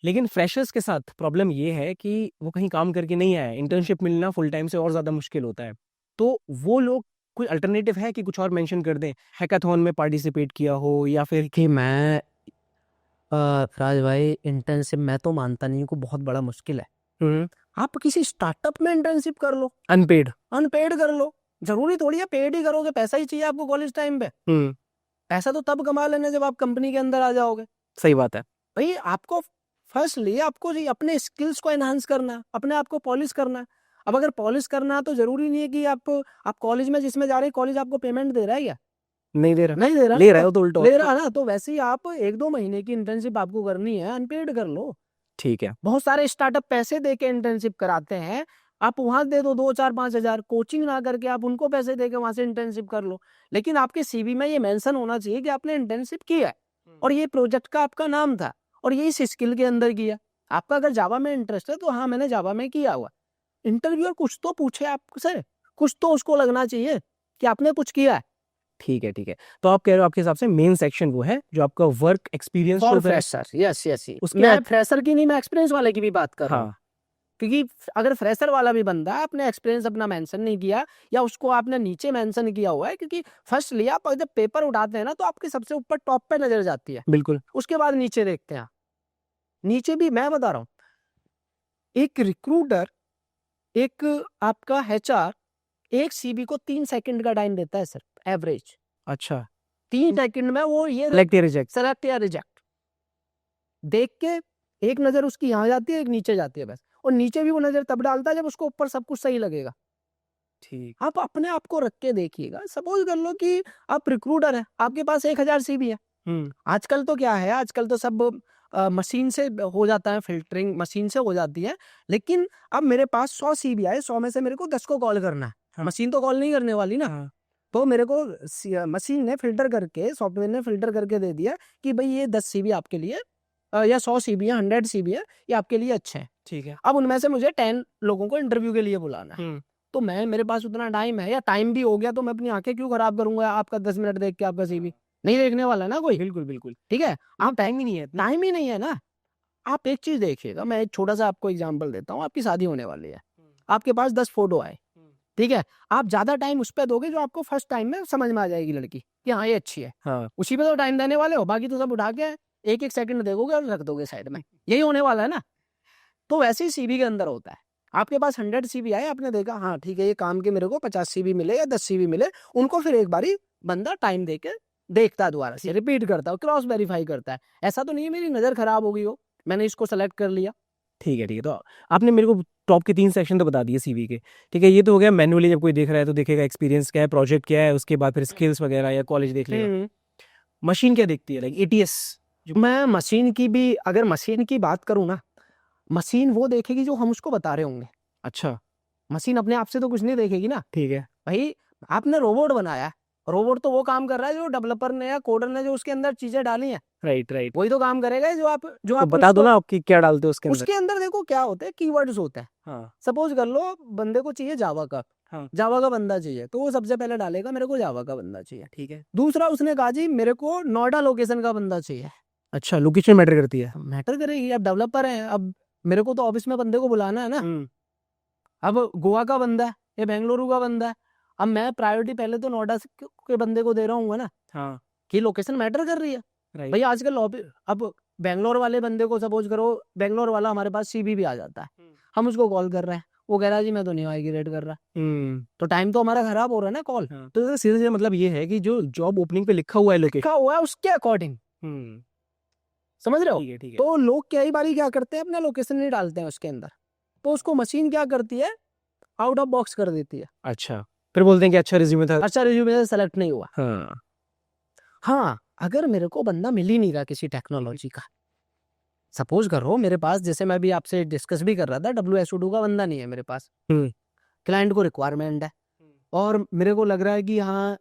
Speaker 3: लेकिन फ्रेशर्स के साथ प्रॉब्लम ये है कि वो कहीं काम करके नहीं आया है, इंटर्नशिप मिलना फुल टाइम से और ज़्यादा मुश्किल होता है। तो वो लोग, कोई अल्टरनेटिव है कि कुछ और मेंशन कर दें, हैकाथॉन में पार्टिसिपेट किया हो या फिर
Speaker 4: कि मैं राज भाई, इंटर्नशिप मैं तो मानता नहीं हूँ कि बहुत बड़ा मुश्किल है। आप किसी स्टार्टअप में इंटर्नशिप कर लो,
Speaker 3: अनपेड
Speaker 4: कर लो। जरूरी थोड़ी है पेड ही करोगे, पैसा ही चाहिए आपको कॉलेज टाइम पे। पैसा तो तब कमा लेना जब आप कंपनी के अंदर आ जाओगे।
Speaker 3: सही बात है
Speaker 4: भाई, आपको फर्स्टली आपको अपने स्किल्स को एनहांस करना, अपने आप को पॉलिश करना। अब अगर पॉलिश करना तो जरूरी नहीं है कि आप कॉलेज में जिसमें जा रहे हैं, कॉलेज आपको पेमेंट दे रहा है या
Speaker 3: नहीं दे रहा,
Speaker 4: नहीं दे रहा,
Speaker 3: ले रहा है तो उल्टा
Speaker 4: ले रहा ना। तो वैसे ही आप 1-2 महीने की इंटर्नशिप आपको करनी है, अनपेड कर लो।
Speaker 3: ठीक है।
Speaker 4: बहुत सारे स्टार्टअप पैसे दे के इंटर्नशिप कराते हैं, आप वहां दे दो 2-4-5 हजार, कोचिंग ना करके आप उनको पैसे दे के वहां से इंटर्नशिप कर लो। लेकिन आपके CV में ये मेंशन होना चाहिए कि आपने इंटर्नशिप किया है और ये प्रोजेक्ट का आपका नाम था और ये इस स्किल के अंदर किया। आपका अगर जावा में इंटरेस्ट है तो हाँ, मैंने जावा में किया हुआ। इंटरव्यूअर कुछ तो पूछे आपसे, कुछ तो उसको लगना चाहिए कि आपने कुछ किया है।
Speaker 3: ठीक है, ठीक है। तो आप कह रहे हो आपके हिसाब से मेन सेक्शन वो है जो आपका वर्क एक्सपीरियंस
Speaker 4: फॉर
Speaker 3: होता है।
Speaker 4: Fresher, yes.
Speaker 3: उसके
Speaker 4: मैं
Speaker 3: बाद
Speaker 4: फ्रेशर की नहीं, मैं एक्सपीरियंस वाले की भी बात कर रहा हूँ।
Speaker 3: हाँ,
Speaker 4: क्योंकि अगर फ्रेशर वाला भी बंदा है, आपने एक्सपीरियंस अपना मेंशन नहीं किया या उसको आपने नीचे मेंशन किया हुआ है, क्योंकि फर्स्टली आप जब पेपर उठाते हैं ना तो आपके सबसे ऊपर टॉप पे नजर जाती है,
Speaker 1: बिल्कुल।
Speaker 4: उसके बाद नीचे देखते हैं। नीचे भी मैं बता रहा हूँ, एक रिक्रूटर, एक आपका HR एक सीबी को 3 सेकंड का टाइम देता है सर, एवरेज
Speaker 1: अच्छा,
Speaker 4: 3 सेकंड में वो ये
Speaker 1: सेलेक्ट या रिजेक्ट।
Speaker 4: सेलेक्ट या रिजेक्ट देख के एक नजर उसकी यहाँ जाती है, एक नीचे जाती है बस, और नीचे भी वो नजर तब डालता है जब उसको ऊपर सब कुछ सही लगेगा।
Speaker 1: ठीक।
Speaker 4: आप अपने आप को रख के देखिएगा, सपोज कर लो कि आप रिक्रूटर है, आपके पास 1000 सीबी है। आजकल तो क्या है, आजकल तो सब मशीन से हो जाता है, फिल्टरिंग मशीन से हो जाती है, लेकिन अब मेरे पास 100 सीबी आए, 100 में से मेरे को 10 को कॉल करना है।
Speaker 1: हाँ।
Speaker 4: मशीन तो कॉल नहीं करने वाली ना।
Speaker 1: हाँ।
Speaker 4: तो मेरे को मशीन ने फिल्टर करके, सॉफ्टवेयर ने फिल्टर करके दे दिया कि भाई ये 10 सीबी आपके लिए या 100 सीबी है, 100 सीबी है, ये आपके लिए अच्छे हैं।
Speaker 1: ठीक है।
Speaker 4: अब उनमें से मुझे 10 लोगों को इंटरव्यू के लिए बुलाना है, तो मेरे पास उतना टाइम है, या टाइम भी हो गया तो मैं अपनी आंखें क्यों खराब करूंगा आपका 10 मिनट देख के? आपका सीबी नहीं देखने वाला ना कोई,
Speaker 1: बिल्कुल बिल्कुल।
Speaker 4: ठीक है। आप
Speaker 1: टाइम ही नहीं है।
Speaker 4: टाइम ही नहीं है ना। आप एक चीज देखिएगा, मैं एक छोटा सा आपको एग्जांपल देता हूँ। आपकी शादी होने वाली है, आपके पास 10 फोटो आए, ठीक है। आप ज्यादा टाइम उस पर दोगे जो आपको फर्स्ट टाइम में समझ में आ जाएगी लड़की कि हाँ ये अच्छी है,
Speaker 1: हाँ।
Speaker 4: उसी पे तो टाइम देने वाले हो, बाकी तो सब उठा के एक एक सेकंड देखोगे और रख दोगे साइड में, यही होने वाला है ना। तो वैसे ही सीबी के अंदर होता है। आपके पास 100 सीबी आए, आपने देखा हाँ ठीक है ये काम के मेरे को 50 सीबी मिले या 10 सीबी मिले, उनको फिर एक बारी बंदा टाइम दे के देखता है, दोबारा से रिपीट करता है, क्रॉस वेरीफाई करता है। ऐसा तो नहीं है मेरी नजर खराब हो गई हो, मैंने इसको सेलेक्ट कर लिया।
Speaker 1: ठीक है। ठीक है, तो आपने मेरे को टॉप के 3 सेक्शन तो बता दिए सीवी के। ठीक है, ये तो हो गया मैनुअली, जब कोई देख रहा है तो देखेगा एक्सपीरियंस क्या है, प्रोजेक्ट क्या है, उसके बाद फिर स्किल्स वगैरह या कॉलेज देख लेगा। मशीन क्या देखती है, लाइक एटीएस?
Speaker 4: मैं मशीन की भी, अगर मशीन की बात करूँ ना, मशीन वो देखेगी जो हम उसको बता रहे होंगे।
Speaker 1: अच्छा।
Speaker 4: मशीन अपने आप से तो कुछ नहीं देखेगी ना।
Speaker 1: ठीक है।
Speaker 4: भाई आपने रोबोट बनाया है, रोबोट तो वो काम कर रहा है जो डेवलपर ने या कोडर ने जो उसके अंदर चीजें डाली हैं,
Speaker 1: राइट राइट।
Speaker 4: वही तो काम करेगा। जो आप
Speaker 1: तो बता दो ना आपकी क्या डालते हो उसके अंदर।
Speaker 4: उसके अंदर देखो क्या होता है, कीवर्ड्स होता है।
Speaker 1: हाँ।
Speaker 4: सपोज कर लो बंदे को चाहिए जावा का,
Speaker 1: हाँ।
Speaker 4: जावा का बंदा चाहिए, तो वो सबसे पहले डालेगा मेरे को जावा का बंदा चाहिए।
Speaker 1: ठीक है।
Speaker 4: दूसरा उसने कहा जी मेरे को नोएडा लोकेशन का बंदा चाहिए।
Speaker 1: अच्छा, लोकेशन मैटर करती है।
Speaker 4: मैटर करेगी, अब डेवलपर है, अब मेरे को तो ऑफिस में बंदे को बुलाना है ना। अब गोवा का बंदा है या बेंगलुरु का बंदा है, अब मैं प्रायोरिटी पहले तो नोएडा के बंदे को दे रहा हूँ ना,
Speaker 1: हाँ।
Speaker 4: कि लोकेशन मैटर कर रही है।
Speaker 1: राइट।
Speaker 4: भाई आजकल अब बेंगलोर वाले बंदे को सपोज करो, बेंगलोर वाला हमारे पास सीबी भी आ जाता है, हम उसको कॉल कर रहे हैं, वो कह रहा है जी मैं तो नहीं माइग्रेट कर रहा, तो टाइम तो हमारा खराब हो रहा है ना कॉल।
Speaker 1: हाँ। तो सीधे सीधे मतलब ये है कि जो जॉब ओपनिंग पे लिखा हुआ है लोकेशन,
Speaker 4: लिखा हुआ है उसके अकॉर्डिंग, समझ रहे हो।
Speaker 1: ठीक है। ठीक है।
Speaker 4: तो लोग कई बारी क्या करते हैं, अपना लोकेशन नहीं डालते हैं उसके अंदर, तो उसको मशीन क्या करती है, आउट ऑफ बॉक्स कर देती है।
Speaker 1: अच्छा, फिर बोलते हैं कि अच्छा रिज्यूमे था।
Speaker 4: अच्छा रिज्यूमे से सेलेक्ट नहीं हुआ।
Speaker 1: हाँ।
Speaker 4: हाँ, अगर मेरे को बंदा मिल ही नहीं रहा किसी टेक्नोलॉजी का, सपोज करो मेरे पास, जैसे मैं भी आपसे डिस्कस भी कर रहा था, WSO2 का बंदा नहीं है मेरे पास, क्लाइंट को रिक्वायरमेंट है, और मेरे को लग रहा है कि हाँ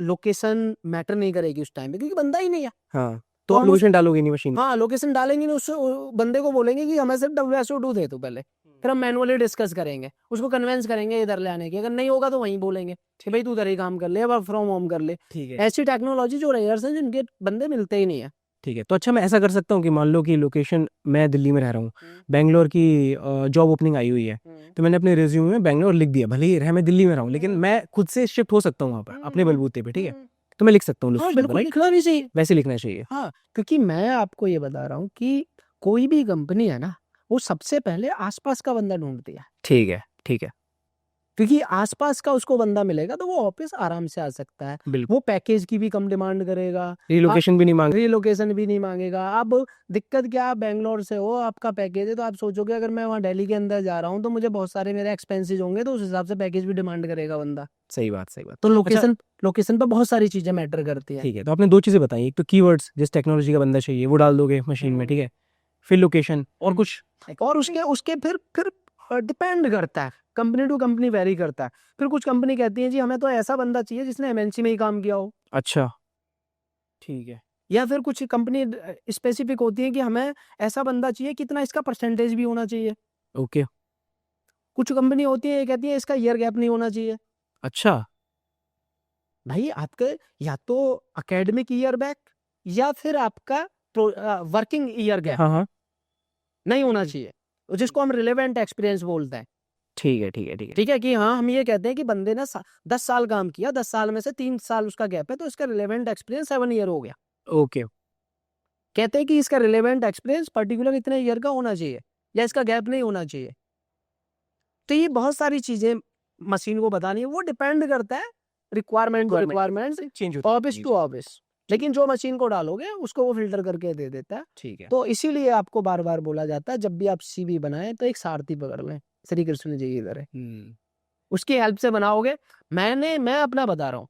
Speaker 4: लोकेशन मैटर नहीं करेगी उस टाइम पे क्योंकि बंदा ही नहीं है।
Speaker 1: हाँ, तो आप लोकेशन डालोगे नहीं मशीन।
Speaker 4: हाँ लोकेशन डालेंगे नहीं, उससे बंदे को बोलेंगे कि हमें सिर्फ WSO2 दे तू पहले, फिर हम मैनुअली डिस्कस करेंगे, उसको कन्विंस करेंगे इधर ले आने की। अगर नहीं होगा तो वहीं बोलेंगे कि भाई तू उधर ही काम कर ले, वर्क फ्रॉम होम कर ले।
Speaker 1: ठीक है।
Speaker 4: ऐसी टेक्नोलॉजी जो रेयर्स हैं जिनके बंदे मिलते ही नहीं है।
Speaker 1: ठीक है, तो अच्छा मैं ऐसा कर सकता हूँ कि मान लो कि लोकेशन मैं दिल्ली में रह रहा हूँ, बेंगलोर की जॉब ओपनिंग आई हुई है, तो मैंने अपने रिज्यूमे में बेंगलोर लिख दिया, भले ही मैं दिल्ली में रहा हूँ, लेकिन मैं खुद से शिफ्ट हो सकता हूँ वहाँ पर अपने बलबूते पे। ठीक है, तो मैं लिख सकता हूँ
Speaker 4: हाँ
Speaker 1: location,
Speaker 4: बिल्कुल
Speaker 1: right?
Speaker 4: लिखना भी चाहिए।
Speaker 1: वैसे लिखना चाहिए।
Speaker 4: हाँ, क्योंकि मैं आपको ये बता रहा हूँ कि कोई भी कंपनी है ना, वो सबसे पहले आसपास का बंदा ढूंढती है,
Speaker 1: ठीक है। ठीक है।
Speaker 4: क्योंकि आसपास का उसको बंदा मिलेगा तो वो ऑफिस आराम से आ सकता है,
Speaker 1: बिल्कुल।
Speaker 4: वो पैकेज की भी कम डिमांड करेगा,
Speaker 1: रिलोकेशन भी नहीं मांग।
Speaker 4: रिलोकेशन भी नहीं मांगेगा। अब दिक्कत क्या, आप बेंगलोर से हो, आपका पैकेज है, तो आप सोचोगे अगर मैं वहाँ दिल्ली के अंदर जा रहा हूँ तो मुझे बहुत सारे मेरे एक्सपेंसेस होंगे, तो उस हिसाब से पैकेज भी डिमांड करेगा बंदा।
Speaker 1: सही बात, सही बात।
Speaker 4: तो लोकेशन पर बहुत सारी चीजें मैटर करती है।
Speaker 1: ठीक है, तो आपने 2 चीजें बताई, एक तो कीवर्ड्स जिस टेक्नोलॉजी का बंदा चाहिए वो डाल दोगे मशीन में, ठीक है, फिर लोकेशन, और कुछ?
Speaker 4: और उसके फिर डिपेंड करता है, कंपनी टू कंपनी वेरी करता है। फिर कुछ कंपनी कहती है जी हमें तो ऐसा बंदा चाहिए जिसने MNC में ही काम किया हो,
Speaker 1: अच्छा। ठीक है।
Speaker 4: या फिर कुछ कंपनी स्पेसिफिक होती है कि हमें ऐसा बंदा चाहिए कितना इसका परसेंटेज भी होना चाहिए।
Speaker 1: ओके।
Speaker 4: कुछ कंपनी होती है ये कहती है इसका ईयर गैप नहीं होना चाहिए।
Speaker 1: अच्छा।
Speaker 4: भाई आपके या तो एकेडमिक ईयर बैक या फिर आपका वर्किंग ईयर गैप
Speaker 1: हाँ हाँ।
Speaker 4: नहीं होना चाहिए। जिसको हम रिलेवेंट एक्सपीरियंस बोलते हैं।
Speaker 1: ठीक है ठीक है ठीक है
Speaker 4: ठीक है कि हाँ, हम ये कहते हैं कि बंदे ने 10 साल काम किया, 10 साल में से 3 साल उसका गैप है, तो इसका रिलेवेंट एक्सपीरियंस 7 ईयर हो गया।
Speaker 1: ओके
Speaker 4: कहते हैं कि इसका रिलेवेंट एक्सपीरियंस पर्टिकुलर इतने ईयर का होना चाहिए या इसका गैप नहीं होना चाहिए। तो ये बहुत सारी चीजें मशीन को बतानी है, वो डिपेंड करता है रिक्वायरमेंट टू रिक्वायरमेंट,
Speaker 1: चेंज होता
Speaker 4: ऑफिस टू ऑफिस। लेकिन जो मशीन को डालोगे उसको वो फिल्टर करके दे देता है।
Speaker 1: ठीक है
Speaker 4: तो इसीलिए आपको बार बार बोला जाता है जब भी आप सीवी बनाएं तो एक सारथी पकड़ लें, श्री कृष्ण जी की तरह, उसकी हेल्प से बनाओगे। मैं अपना बता रहा हूँ,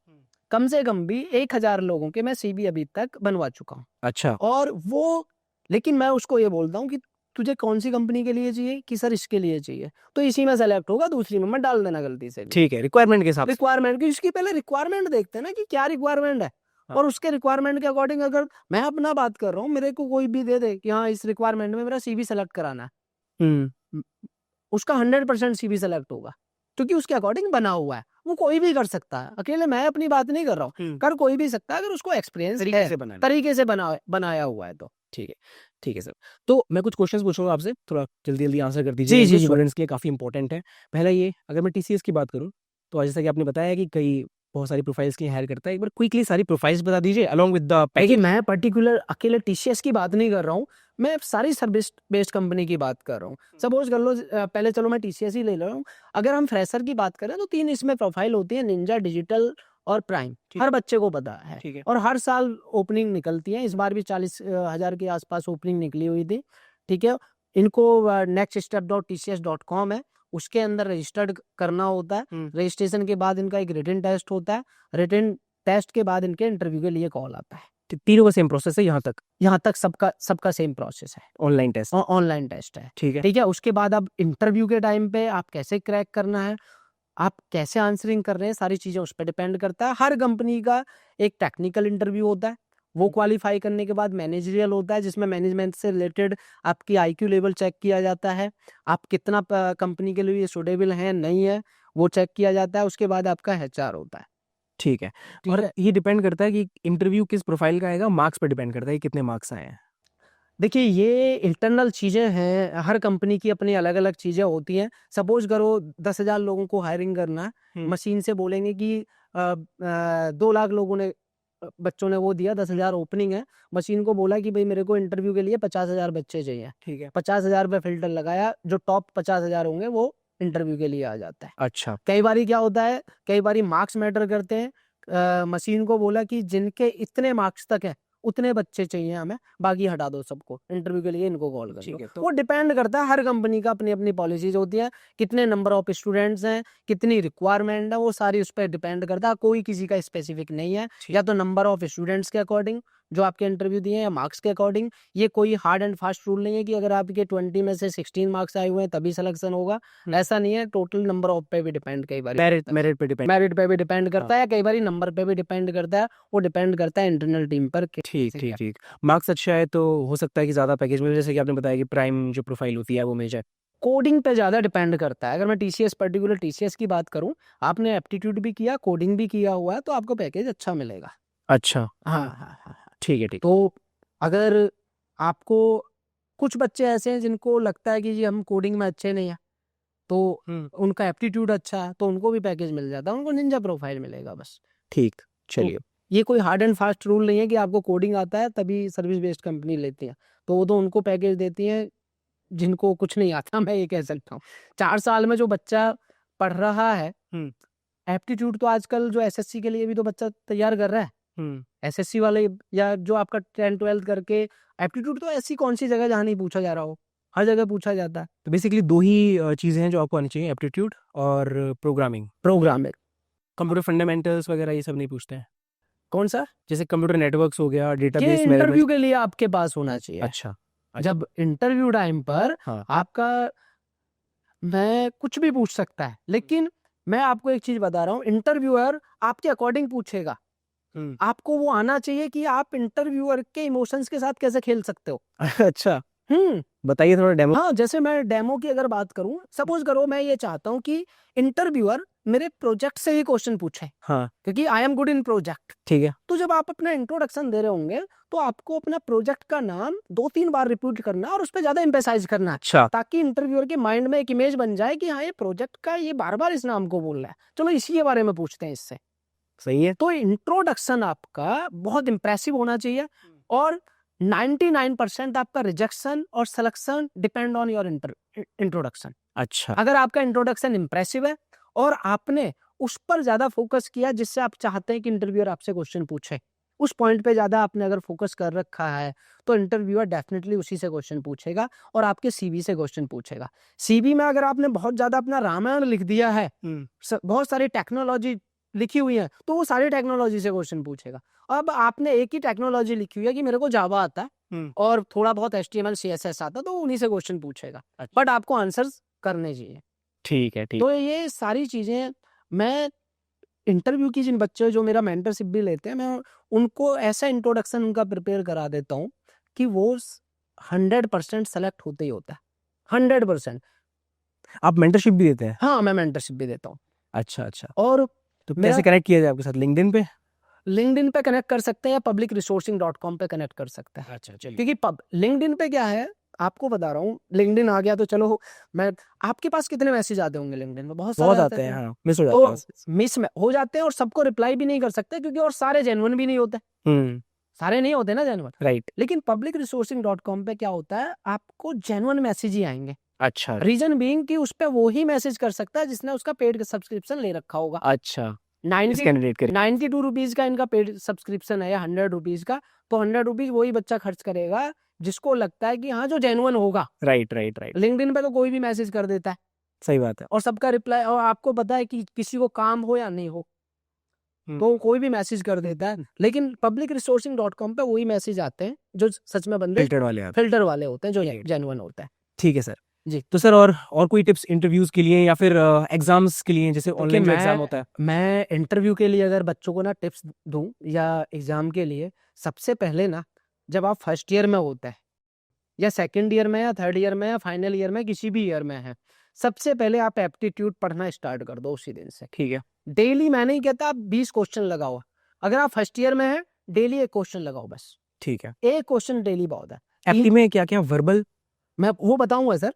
Speaker 4: कम से कम भी 1000 लोगों के मैं सीवी अभी तक बनवा चुका हूँ।
Speaker 1: अच्छा
Speaker 4: और वो, लेकिन मैं उसको ये बोलता हूँ कि तुझे कौन सी कंपनी के लिए चाहिए, कि सर इसके लिए चाहिए, तो इसी में सेलेक्ट होगा, दूसरी में मत डाल देना गलती से।
Speaker 1: ठीक है रिक्वायरमेंट के हिसाब से
Speaker 4: रिक्वायरमेंट की, इसकी पहले रिक्वायरमेंट देखते हैं ना कि क्या रिक्वायरमेंट है।
Speaker 1: हाँ।
Speaker 4: और उसके रिक्वायरमेंट के अकॉर्डिंग, अगर मैं अपना बात कर रहा हूँ, मेरे को कोई भी दे दे कि हाँ इस रिक्वायरमेंट में मेरा सीवी सेलेक्ट कराना है, उसका 100% सीवी सेलेक्ट होगा, क्योंकि उसके अकॉर्डिंग बना हुआ है। वो कोई भी कर सकता है, अकेले मैं अपनी बात नहीं कर रहा हूँ, कर कोई भी सकता है अगर उसको एक्सपीरियंस
Speaker 1: तरीके से बनाना
Speaker 4: तरीके से बनाया हुआ है तो।
Speaker 1: ठीक है सर। तो मैं कुछ क्वेश्चंस पूछूंगा आपसे, थोड़ा जल्दी जल्दी आंसर कर दीजिए,
Speaker 4: जी,
Speaker 1: स्टूडेंट्स के लिए काफ़ी इंपॉर्टेंट है। पहला ये, अगर मैं टीसीएस की बात करूं तो जैसा कि आपने बताया कि कई बहुत सारी प्रोफाइल्स के लिए हायर करता है, एक बार क्विकली सारी प्रोफाइल्स बता दीजिए अलॉन्ग विद द
Speaker 4: देखिए,
Speaker 1: पैकेज।
Speaker 4: मैं पर्टिकुलर अकेले टीसीएस की बात नहीं कर रहा हूँ, मैं सारी सर्विस बेस्ड कंपनी की बात कर रहा हूँ। सपोज कर लो, पहले चलो मैं टीसीएस ही ले रहा हूँ। अगर हम फ्रेशर की बात करें तो 3 इसमें प्रोफाइल होती है, निंजा, डिजिटल और प्राइम। हर बच्चे को पता है,
Speaker 1: ठीक है
Speaker 4: और हर साल ओपनिंग निकलती है। इस बार भी 40,000 के आसपास ओपनिंग निकली हुई थी। ठीक है, इनको nextstep.tcs.com है, उसके अंदर रजिस्टर्ड करना होता है। रजिस्ट्रेशन के बाद इनका एक रिटन टेस्ट होता है, रिटन टेस्ट के बाद इनके इंटरव्यू के लिए कॉल आता है।
Speaker 1: तीनों का सेम प्रोसेस है यहाँ तक
Speaker 4: सबका सेम प्रोसेस है,
Speaker 1: ऑनलाइन टेस्ट।
Speaker 4: ऑनलाइन टेस्ट है।
Speaker 1: ठीक है
Speaker 4: ठीक है, उसके बाद अब इंटरव्यू के टाइम पे आप कैसे क्रैक करना है, आप कैसे आंसरिंग कर रहे हैं, सारी चीजें उस पर डिपेंड करता है। हर कंपनी का एक टेक्निकल इंटरव्यू होता है, वो क्वालिफाई करने के बाद मैनेजरियल होता है, जिसमें मैनेजमेंट से रिलेटेड आपकी आईक्यू लेवल चेक किया जाता है, आप कितना कंपनी के लिए सुटेबल है नहीं है वो चेक किया जाता है। उसके बाद आपका एचआर होता है।
Speaker 1: ठीक है। और ये डिपेंड करता है कि इंटरव्यू किस प्रोफाइल का आएगा, मार्क्स पर डिपेंड करता है कितने मार्क्स आए हैं।
Speaker 4: देखिए, ये इंटरनल चीज़ें हैं, हर कंपनी की अपनी अलग अलग चीज़ें होती हैं। सपोज करो 10,000 लोगों को हायरिंग करना है, मशीन से बोलेंगे कि 2 लाख लोगों ने बच्चों ने वो दिया, 10,000 ओपनिंग है, मशीन को बोला कि भाई मेरे को इंटरव्यू के लिए 50,000 बच्चे चाहिए।
Speaker 1: ठीक है
Speaker 4: 50,000 पे फिल्टर लगाया, जो टॉप 50,000 होंगे वो इंटरव्यू के लिए आ जाता है।
Speaker 1: अच्छा
Speaker 4: कई बारी क्या होता है, कई बारी मार्क्स मैटर करते हैं। मशीन को बोला कि जिनके इतने मार्क्स तक है उतने बच्चे चाहिए हमें, बाकी हटा दो सबको, इंटरव्यू के लिए इनको कॉल कर
Speaker 1: ठीक
Speaker 4: दो।
Speaker 1: है। तो
Speaker 4: वो डिपेंड करता है, हर कंपनी का अपनी अपनी पॉलिसीज होती है, कितने नंबर ऑफ स्टूडेंट्स हैं, कितनी रिक्वायरमेंट है, वो सारी उस पर डिपेंड करता है। कोई किसी का स्पेसिफिक नहीं है, या तो नंबर ऑफ स्टूडेंट्स के अकॉर्डिंग जो आपके इंटरव्यू दिए, या मार्क्स के अकॉर्डिंग। ये कोई हार्ड एंड फास्ट रूल नहीं है कि अगर आपके 20 में से 16 मार्क्स आए हुए हैं तभी सिलेक्शन होगा, ऐसा नहीं है। टोटल नंबर ऑफ पे भी डिपेंड, कई बार
Speaker 1: मेरिट पे डिपेंड।
Speaker 4: मेरिट पे भी डिपेंड करता है, कई बार नंबर पे भी डिपेंड करता है। वो डिपेंड करता है इंटरनल टीम पर।
Speaker 1: ठीक मार्क्स अच्छा है तो हो सकता है कि ज़्यादा पैकेज में, जैसे कि आपने बताया कि प्राइम जो प्रोफाइल होती है वो मेजर।
Speaker 4: कोडिंग पे ज्यादा डिपेंड करता है। अगर मैं टीसीएस पर्टिकुलर टीसीएस की बात करूं, आपने एप्टीट्यूड भी किया, कोडिंग भी किया हुआ है, तो आपको पैकेज अच्छा मिलेगा।
Speaker 1: अच्छा
Speaker 4: हाँ।
Speaker 1: ठीक है।
Speaker 4: तो अगर आपको, कुछ बच्चे ऐसे हैं जिनको लगता है कि जी हम कोडिंग में अच्छे नहीं है, तो उनका एप्टीट्यूड अच्छा है, तो उनको भी पैकेज मिल जाता है, उनको निंजा प्रोफाइल मिलेगा बस।
Speaker 1: ठीक चलिए।
Speaker 4: ये कोई हार्ड एंड फास्ट रूल नहीं है कि आपको कोडिंग आता है तभी सर्विस बेस्ड कंपनी लेती है, तो वो तो उनको पैकेज देती है जिनको कुछ नहीं आता, मैं ये कह सकता हूँ। 4 साल में जो बच्चा पढ़ रहा है, एप्टीट्यूड तो आजकल जो एसएससी के लिए भी तो बच्चा तैयार कर रहा है, एसएससी वाले, या जो आपका 10-12 करके एप्टीट्यूड, तो ऐसी कौन सी जगह जहाँ नहीं पूछा जा रहा हो, हर जगह पूछा जाता है।
Speaker 1: तो बेसिकली 2 ही चीज़ें हैं जो आपको आनी चाहिए, एप्टीट्यूड और प्रोग्रामिंग। कंप्यूटर फंडामेंटल्स वगैरह ये सब नहीं पूछते हैं?
Speaker 4: कौन सा?
Speaker 1: जैसे कंप्यूटर नेटवर्क्स हो गया,
Speaker 4: ये
Speaker 1: डेटाबेस
Speaker 4: इंटरव्यू के लिए आपके पास होना चाहिए।
Speaker 1: अच्छा
Speaker 4: जब इंटरव्यू टाइम पर
Speaker 1: हाँ।
Speaker 4: आपका, मैं कुछ भी पूछ सकता है, लेकिन मैं आपको एक चीज बता रहा हूँ, इंटरव्यूअर आपके अकॉर्डिंग पूछेगा। आपको वो आना चाहिए कि आप इंटरव्यूअर के इमोशंस के साथ कैसे खेल सकते हो।
Speaker 1: अच्छा बताइए थोड़ा डेमो।
Speaker 4: हाँ, जैसे मैं डेमो की अगर बात करूं, सपोज करो मैं ये चाहता हूं कि इंटरव्यूअर मेरे प्रोजेक्ट से ही क्वेश्चन पूछे,
Speaker 1: हाँ
Speaker 4: क्योंकि I am good in project.
Speaker 1: ठीक है।
Speaker 4: तो जब आप अपना इंट्रोडक्शन दे रहे होंगे तो आपको अपना प्रोजेक्ट का नाम 2-3 बार रिपीट करना और उस पर ज्यादा एम्फेसाइज करना है,
Speaker 1: अच्छा
Speaker 4: ताकि इंटरव्यूअर के माइंड में एक इमेज बन जाए कि हाँ ये प्रोजेक्ट का ये बार बार इस नाम को बोल रहा है, चलो इसी के बारे में पूछते हैं इससे।
Speaker 1: सही है।
Speaker 4: तो इंट्रोडक्शन आपका बहुत इंप्रेसिव होना चाहिए, और 99% आपका रिजेक्शन और selection depend on your introduction.
Speaker 1: अच्छा
Speaker 4: अगर आपका इंट्रोडक्शन इंप्रेसिव है और आपने उस पर ज्यादा फोकस किया जिससे आप चाहते हैं कि इंटरव्यूअर आपसे क्वेश्चन पूछे, उस पॉइंट पे ज्यादा आपने अगर फोकस कर रखा है, तो इंटरव्यूअर डेफिनेटली उसी से क्वेश्चन पूछेगा और आपके सीवी से क्वेश्चन पूछेगा। सीवी में अगर आपने बहुत ज्यादा अपना रामायण लिख दिया है, बहुत सारी टेक्नोलॉजी लिखी हुई है, तो वो सारी टेक्नोलॉजी से क्वेश्चन पूछेगा। अब आपने एक ही टेक्नोलॉजी लिखी हुई है कि मेरे को जावा आता है और थोड़ा बहुत HTML CSS आता है, तो उन्हीं से क्वेश्चन पूछेगा, बट आपको आंसर्स करने चाहिए।
Speaker 1: ठीक है। ठीक
Speaker 4: तो ये सारी चीजें मैं इंटरव्यू की जिन बच्चे जो मेरा मेंटरशिप भी लेते हैं, मैं उनको ऐसा इंट्रोडक्शन उनका प्रिपेयर करा देता हूँ कि वो 100% सेलेक्ट होते ही होता है, 100%।
Speaker 1: आप मेंटरशिप भी देते हैं?
Speaker 4: हाँ, मैं मेंटरशिप भी देता हूँ।
Speaker 1: अच्छा अच्छा।
Speaker 4: और
Speaker 1: तो
Speaker 4: मेरा
Speaker 1: कैसे कनेक्ट किया जाए आपके साथ? लिंक्डइन पे?
Speaker 4: लिंक्डइन पे कनेक्ट कर सकते हैं या publicresourcing.com पे कनेक्ट कर सकते हैं,
Speaker 1: अच्छा चलिए।
Speaker 4: क्योंकि लिंक्डइन पे क्या है, आपको बता रहा हूँ, लिंक्डइन आ गया तो चलो, मैं आपके पास कितने मैसेज आते होंगे लिंक्डइन में? बहुत
Speaker 1: बहुत
Speaker 4: सारे
Speaker 1: आते हैं, हाँ मिस हो
Speaker 4: तो
Speaker 1: जाता है।
Speaker 4: मिस में हो जाते हैं और सबको रिप्लाई भी नहीं कर सकते, क्योंकि और सारे जेन्युइन भी नहीं होते, सारे नहीं होते ना जेन्युइन।
Speaker 1: राइट।
Speaker 4: लेकिन publicresourcing.com पे क्या होता है, आपको जेन्युइन मैसेज ही आएंगे।
Speaker 1: अच्छा
Speaker 4: रीजन बीइंग कि उस पे वो ही मैसेज कर सकता है जिसने उसका पेड सब्सक्रिप्शन ले रखा होगा।
Speaker 1: अच्छा। इस
Speaker 4: 90
Speaker 1: कैंडिडेट के
Speaker 4: 92 रुपीज का इनका पेड सब्सक्रिप्शन है या 100 रुपीज का, तो 100 रुपीज वही बच्चा खर्च करेगा जिसको लगता है कि हाँ जो जेन्युइन होगा।
Speaker 1: Right right right.
Speaker 4: लिंक्डइन पे तो कोई भी मैसेज कर देता है
Speaker 1: सही बात है।
Speaker 4: और सबका रिप्लाई, और आपको पता है कि किसी को काम हो या नहीं हो, तो कोई भी मैसेज कर देता है। लेकिन publicresourcing.com पे वही मैसेज आते हैं जो सच में बंदे
Speaker 1: फिल्टर वाले आप।
Speaker 4: फिल्टर वाले होते हैं, जो
Speaker 1: Right.
Speaker 4: जेन्युइन होता है।
Speaker 1: ठीक है सर।
Speaker 4: जी।
Speaker 1: तो सर और कोई टिप्स इंटरव्यूज के लिए या फिर एग्जाम्स के लिए, जैसे ऑनलाइन जो एग्जाम होता है?
Speaker 4: मैं इंटरव्यू के लिए अगर बच्चों को ना टिप्स दूं या एग्जाम के लिए, सबसे पहले ना, जब आप फर्स्ट ईयर में होते हैं या सेकंड ईयर में या थर्ड ईयर में या फाइनल ईयर में, किसी भी ईयर में है, सबसे पहले आप एप्टीट्यूड पढ़ना स्टार्ट कर दो उसी दिन से।
Speaker 1: ठीक है।
Speaker 4: डेली मैं नहीं कहता आप 20 क्वेश्चन लगाओ, अगर आप फर्स्ट ईयर में है डेली एक क्वेश्चन लगाओ, बस
Speaker 1: ठीक है।
Speaker 4: एक क्वेश्चन डेली बहुत है।
Speaker 1: एप्टी में क्या क्या वर्बल?
Speaker 4: मैं वो बताऊंगा सर,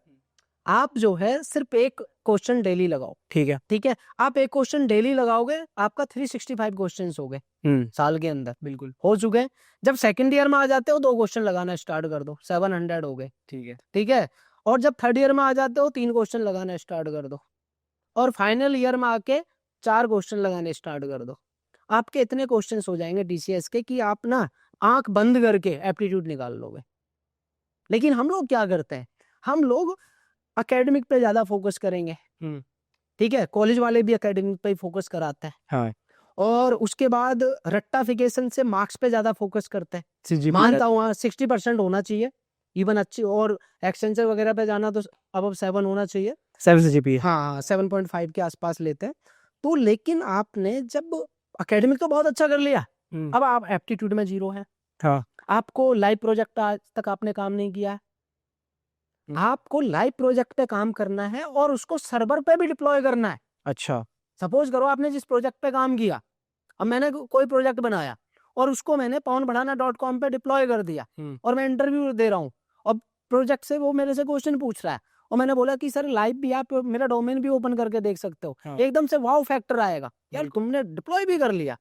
Speaker 4: आप जो है सिर्फ एक क्वेश्चन डेली लगाओ,
Speaker 1: ठीक है।
Speaker 4: ठीक है? आप एक क्वेश्चन डेली लगाओगे, आपका 365 क्वेश्चंस हो गए साल के अंदर,
Speaker 1: बिल्कुल
Speaker 4: हो चुके हैं। जब सेकंड ईयर में आ जाते हो 2 क्वेश्चन लगाना स्टार्ट कर दो, 700 हो गए,
Speaker 1: ठीक है।
Speaker 4: ठीक है? और जब थर्ड ईयर में आ जाते हो 3 क्वेश्चन लगाना स्टार्ट कर दो, और फाइनल ईयर में आके 4 क्वेश्चन लगाने स्टार्ट कर दो। आपके इतने क्वेश्चंस हो जाएंगे DCS के कि आप ना आंख बंद करके एप्टीट्यूड निकाल लोगे। लेकिन हम लोग क्या करते हैं, हम लोग एकेडमिक पे ज्यादा फोकस करेंगे, ठीक है? कॉलेज वाले भी एकेडमिक पे ही फोकस कराते हैं,
Speaker 1: हाँ।
Speaker 4: और उसके बाद रट्टाफिकेशन से मार्क्स पे ज्यादा फोकस करते हैं।
Speaker 1: CGPA
Speaker 4: मानता हूँ 60% होना चाहिए इवन अच्छी, और एक्सटेंशन वगैरह पे जाना तो अब 7 होना चाहिए।
Speaker 1: 7 CGPA।
Speaker 4: हाँ, 7.5 के आसपास लेते हैं। तो लेकिन आपने जब एकेडमिक तो बहुत अच्छा कर लिया, अब आप एप्टीट्यूड में 0 है।
Speaker 1: हाँ।
Speaker 4: आपको लाइव प्रोजेक्ट आज तक आपने काम नहीं किया है, आपको लाइव प्रोजेक्ट पे काम करना है और उसको सर्वर पे भी डिप्लॉय करना है।
Speaker 1: अच्छा।
Speaker 4: सपोज करो आपने जिस प्रोजेक्ट पे काम किया, अब मैंने कोई प्रोजेक्ट बनाया और उसको मैंने pawanbhadana.com पे डिप्लॉय कर दिया, और मैं इंटरव्यू दे रहा हूँ, और प्रोजेक्ट से वो मेरे से क्वेश्चन पूछ रहा है, और मैंने बोला कि सर लाइव भी आप मेरा डोमेन भी ओपन करके देख सकते हो,
Speaker 1: हाँ।
Speaker 4: एकदम से वाव फैक्टर आएगा, यार तुमने डिप्लॉय भी कर लिया।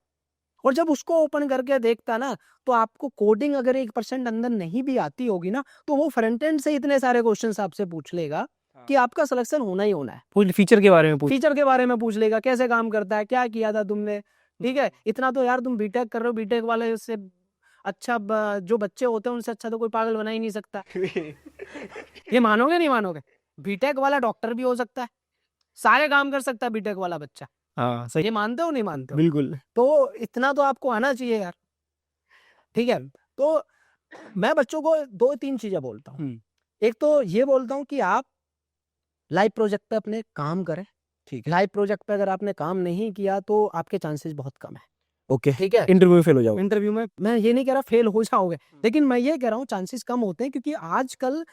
Speaker 4: और जब उसको ओपन करके देखता ना, तो आपको कोडिंग अगर 1% अंदर नहीं भी आती होगी ना, तो वो फ्रंट एंड से इतने सारे क्वेश्चंस आपसे पूछ लेगा कि आपका सिलेक्शन होना ही होना है।
Speaker 1: पूरी फीचर के बारे में पूछ।
Speaker 4: फीचर के बारे में पूछ लेगा, कैसे काम करता है, क्या किया था तुमने, ठीक है? इतना तो यार तुम बीटेक कर रहे हो, बीटेक वाले से अच्छा जो बच्चे होते हैं उनसे अच्छा तो कोई पागल बना ही नहीं सकता। ये मानोगे नहीं मानोगे? बीटेक वाला डॉक्टर भी हो सकता है, सारे काम कर सकता है बीटेक वाला बच्चा।
Speaker 1: हाँ सही।
Speaker 4: ये मानते हो नहीं मानते हो?
Speaker 1: बिल्कुल।
Speaker 4: तो इतना तो आपको आना चाहिए यार, ठीक है? तो मैं बच्चों को 2-3 चीजें बोलता हूँ। एक तो ये बोलता हूँ कि आप लाइव प्रोजेक्ट पे अपने काम करें,
Speaker 1: ठीक है।
Speaker 4: लाइव प्रोजेक्ट पे अगर आपने काम नहीं किया तो आपके चांसेस बहुत कम है,
Speaker 1: ओके।
Speaker 4: ठीक है?
Speaker 1: इंटरव्यू में फेल हो जाओ।
Speaker 4: इंटरव्यू में मैं ये नहीं कह रहा फेल हो जाओगे, लेकिन मैं ये कह रहा हूँ चांसेस कम होते हैं, क्योंकि आजकल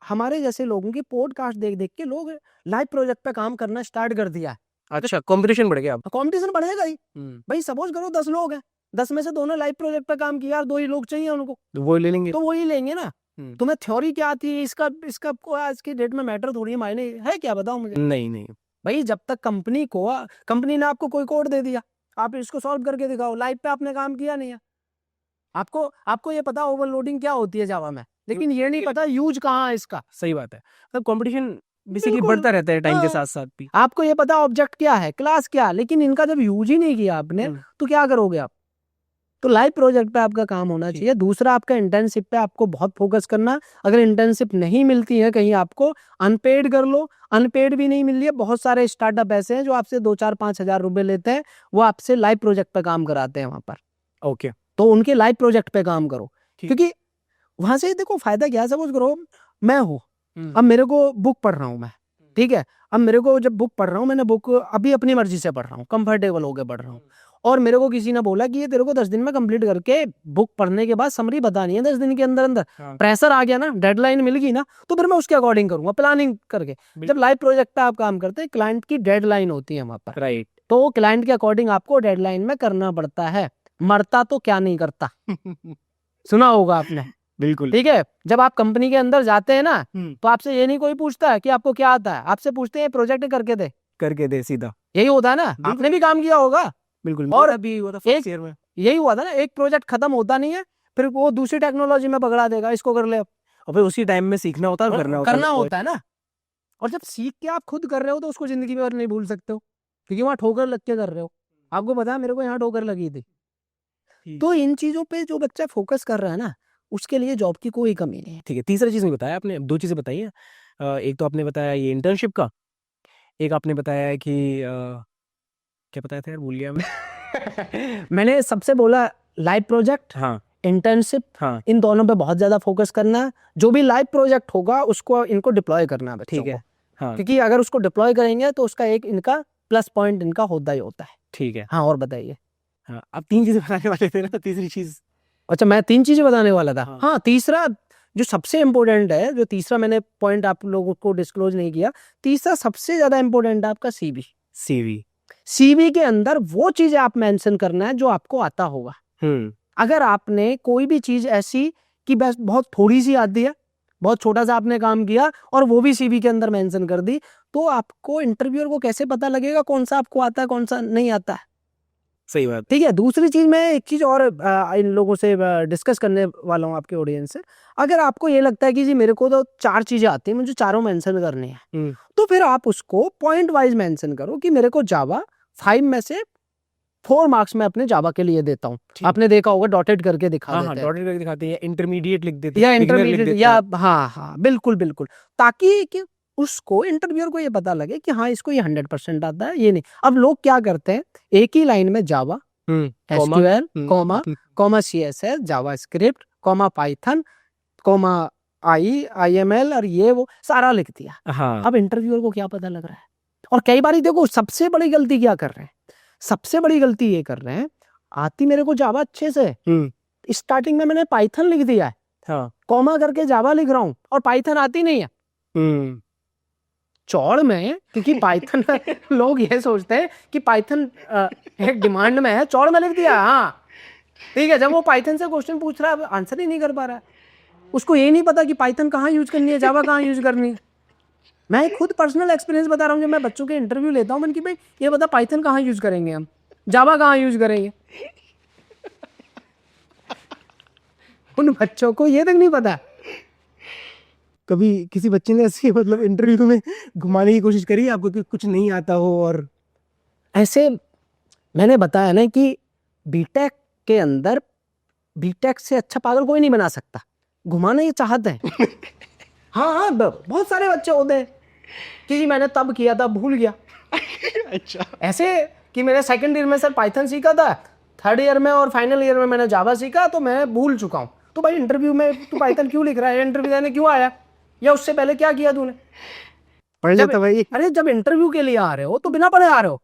Speaker 4: हमारे जैसे लोगों की पॉडकास्ट देख देख के लोग लाइव प्रोजेक्ट पे काम करना स्टार्ट कर दिया है।
Speaker 1: अच्छा, कंपटीशन बढ़ गया अब।
Speaker 4: कंपटीशन बढ़ेगा ही भाई। सपोज करो 10 लोग हैं, 10 में से दोनों लाइव प्रोजेक्ट पे काम किया, 2 ही लोग चाहिए उनको,
Speaker 1: तो वो ले लेंगे।
Speaker 4: तो वही लेंगे ना।
Speaker 1: हम्म।
Speaker 4: तुम्हें थ्योरी क्या आती है इसका, इसका को आज की डेट में मैटर थोड़ी है, मायने है क्या, बताओ मुझे।
Speaker 1: नहीं नहीं,
Speaker 4: भाई जब तक कंपनी ने आपको कोई कोड दे दिया, आप इसको सॉल्व करके दिखाओ, लाइव पे आपने काम किया नहीं है, आपको ये पता ओवरलोडिंग क्या होती है जावा में, लेकिन ये नहीं पता यूज कहाँ है इसका।
Speaker 1: सही बात है। मतलब कंपटीशन बेसिकली
Speaker 4: बिल्कुल।
Speaker 1: बढ़ता रहता है टाइम के
Speaker 4: हाँ।
Speaker 1: साथ साथ भी।
Speaker 4: आपको ये पता ऑब्जेक्ट क्या है, क्लास क्या है, लेकिन इनका जब यूज ही नहीं किया आपने, तो क्या करोगे आप। तो लाइव प्रोजेक्ट पे आपका काम होना चाहिए। दूसरा, आपका इंटर्नशिप पे आपको बहुत फोकस करना। अगर इंटर्नशिप नहीं मिलती है कहीं आपको, अनपेड कर लो। अनपेड भी नहीं मिल रही है, बहुत सारे स्टार्टअप ऐसे हैं जो आपसे 2-4-5 हजार रुपए लेते हैं, वो आपसे लाइव प्रोजेक्ट पे काम कराते हैं वहां पर।
Speaker 1: ओके।
Speaker 4: तो उनके लाइव प्रोजेक्ट पे काम करो,
Speaker 1: ठीक।
Speaker 4: क्योंकि वहां से देखो फायदा क्या है। सपोज करो मैं हूँ,
Speaker 1: हम्म।
Speaker 4: अब मेरे को बुक पढ़ रहा हूँ मैं, ठीक है। अब मेरे को जब बुक पढ़ रहा हूँ, मैंने बुक अभी अपनी मर्जी से पढ़ रहा हूँ, कंफर्टेबल होकर पढ़ रहा हूँ, और मेरे को किसी ने बोला कि ये तेरे को 10 दिन में कंप्लीट करके बुक पढ़ने के बाद समरी बतानी है 10 दिन के अंदर अंदर।
Speaker 1: हाँ।
Speaker 4: प्रेशर आ गया ना, डेडलाइन मिल गई ना, तो फिर मैं उसके अकॉर्डिंग करूंगा, प्लानिंग करके। जब लाइव प्रोजेक्ट पे आप काम करते हैं, क्लाइंट की डेडलाइन होती है वहां पर,
Speaker 1: राइट।
Speaker 4: तो क्लाइंट के अकॉर्डिंग आपको डेडलाइन में करना पड़ता है। मरता तो क्या नहीं करता, सुना होगा आपने,
Speaker 1: बिल्कुल।
Speaker 4: ठीक है। जब आप कंपनी के अंदर जाते हैं ना,
Speaker 1: हम्म।
Speaker 4: तो आपसे ये नहीं कोई पूछता है कि आपको क्या आता है, आपसे पूछते हैं प्रोजेक्ट करके दे,
Speaker 1: करके दे सीधा।
Speaker 4: यही होता है ना।
Speaker 1: बिल्कुल।
Speaker 4: आपने भी काम किया होगा,
Speaker 1: बिल्कुल।
Speaker 4: और
Speaker 1: मेरा भी हुआ था फर्स्ट ईयर में।
Speaker 4: यही हुआ था ना। एक प्रोजेक्ट खत्म होता नहीं है, फिर वो दूसरी टेक्नोलॉजी में पकड़ा देगा, इसको कर ले अब।
Speaker 1: और फिर उसी टाइम में सीखना होता है और करना होता है।
Speaker 4: है ना। और जब सीख के आप खुद कर रहे हो, तो उसको जिंदगी में और नहीं भूल सकते हो, क्योंकि वहां ठोकर लग के कर रहे हो। आपको पता है मेरे को यहाँ ठोकर लगी थी। तो इन चीजों पे जो बच्चा फोकस कर रहा है ना, उसके लिए जॉब की कोई कमी नहीं है।
Speaker 1: ठीक है, तीसरा चीज नहीं बताया आपने, 2 चीजें बताई है। एक तो आपने बताया ये इंटर्नशिप का, एक आपने बताया है कि क्या बताया था यार, भूल गया मैं।
Speaker 4: मैंने सबसे बोला लाइव प्रोजेक्ट,
Speaker 1: हाँ
Speaker 4: इंटर्नशिप,
Speaker 1: हाँ,
Speaker 4: इन दोनों पे बहुत ज्यादा फोकस करना है। जो भी लाइव प्रोजेक्ट होगा उसको इनको डिप्लॉय करना है बच्चों
Speaker 1: ठीक है।
Speaker 4: को।
Speaker 1: हाँ
Speaker 4: क्योंकि अगर उसको डिप्लॉय करेंगे तो उसका एक इनका प्लस पॉइंट इनका होता ही होता है।
Speaker 1: ठीक है।
Speaker 4: हाँ, और बताइए।
Speaker 1: हाँ, अब 3 चीजें बताने वाले थे ना, तीसरी चीज।
Speaker 4: अच्छा, मैं 3 चीजें बताने वाला था।
Speaker 1: हाँ।
Speaker 4: हाँ, तीसरा जो सबसे इम्पोर्टेंट है, जो तीसरा मैंने पॉइंट आप लोगों को डिस्क्लोज नहीं किया, तीसरा सबसे ज्यादा इम्पोर्टेंट है आपका सीवी।
Speaker 1: सीवी।
Speaker 4: सीवी के अंदर वो चीजें आप मेंशन करना है जो आपको आता होगा। अगर आपने कोई भी चीज ऐसी कि बस बहुत थोड़ी सी आती है, बहुत छोटा सा आपने काम किया, और वो भी सीवी के अंदर मेंशन कर दी, तो आपको इंटरव्यूअर को कैसे पता लगेगा कौन सा आपको आता है, कौन सा नहीं आता है।
Speaker 1: सही बात।
Speaker 4: ठीक है। दूसरी चीज, मैं एक चीज और इन लोगों से डिस्कस करने वाला हूँ, आपके ऑडियंस से। अगर आपको ये लगता है कि जी मेरे को तो 4 चीजें आती है, मुझे चारों मेंशन करनी है, तो फिर आप उसको पॉइंट वाइज मेंशन करो कि मेरे को जावा 5 में से 4 मार्क्स में अपने जावा के लिए देता हूँ। आपने देखा होगा डॉटेड करके दिखा
Speaker 1: हाँ
Speaker 4: देते
Speaker 1: हाँ,
Speaker 4: हैं,
Speaker 1: डॉटेड करके दिखाते हैं, इंटरमीडिएट लिख देते
Speaker 4: या
Speaker 1: हैं, beginner लिख
Speaker 4: इंटरमीडिएट,
Speaker 1: देते
Speaker 4: या
Speaker 1: हैं।
Speaker 4: हाँ हाँ, बिल्कुल बिल्कुल, ताकि कि उसको इंटरव्यूअर को ये पता लगे कि हाँ इसको ये 100% आता है, ये नहीं। अब लोग क्या करते हैं, एक ही लाइन में Java,
Speaker 1: comma,
Speaker 4: SQL, comma CSS, JavaScript, comma Python, comma IML, और ये वो सारा लिख दिया।
Speaker 1: हाँ
Speaker 4: अब इंटरव्यूअर को क्या पता लग रहा है। और कई बार देखो, सबसे बड़ी गलती क्या कर रहे हैं, सबसे बड़ी गलती ये कर रहे हैं, आती मेरे को जावा अच्छे से, स्टार्टिंग में मैंने पाइथन लिख दिया है,
Speaker 1: हाँ,
Speaker 4: कॉमा करके जावा लिख रहा हूं, और पाइथन आती नहीं है। चौड़ में, क्योंकि पाइथन लोग ये सोचते हैं कि पाइथन एक डिमांड में है, चौड़ में लिख दिया। हाँ ठीक है, जब वो पाइथन से क्वेश्चन पूछ रहा है, आंसर ही नहीं कर पा रहा है, उसको ये नहीं पता कि पाइथन कहाँ यूज करनी है, जावा कहाँ यूज करनी है। मैं खुद पर्सनल एक्सपीरियंस बता रहा हूँ, जब मैं बच्चों के इंटरव्यू लेता हूँ, मैंने कि भाई ये बता पाइथन कहाँ यूज करेंगे हम, जावा कहाँ यूज करेंगे। उन बच्चों को ये तक नहीं पता।
Speaker 1: कभी किसी बच्चे ने ऐसे मतलब इंटरव्यू में घुमाने की कोशिश करी आपको कि कुछ नहीं आता हो? और
Speaker 4: ऐसे मैंने बताया ना कि बीटेक के अंदर, बीटेक से अच्छा पागल कोई नहीं बना सकता, घुमाना ये चाहते हैं। हाँ हाँ, बहुत सारे बच्चे होते हैं कि जी मैंने तब किया था, भूल गया।
Speaker 1: अच्छा,
Speaker 4: ऐसे कि मैंने सेकंड ईयर में सर पाइथन सीखा था, थर्ड ईयर में और फाइनल ईयर में मैंने जावा सीखा, तो मैं भूल चुका हूँ। तो भाई इंटरव्यू में तू पाइथन क्यों लिख रहा है, इंटरव्यू देने क्यों आया, या उससे पहले क्या किया तूने?
Speaker 1: पढ़
Speaker 4: जब
Speaker 1: लेता भाई।
Speaker 4: अरे जब इंटरव्यू के लिए आ रहे हो तो बिना पढ़े आ रहे हो,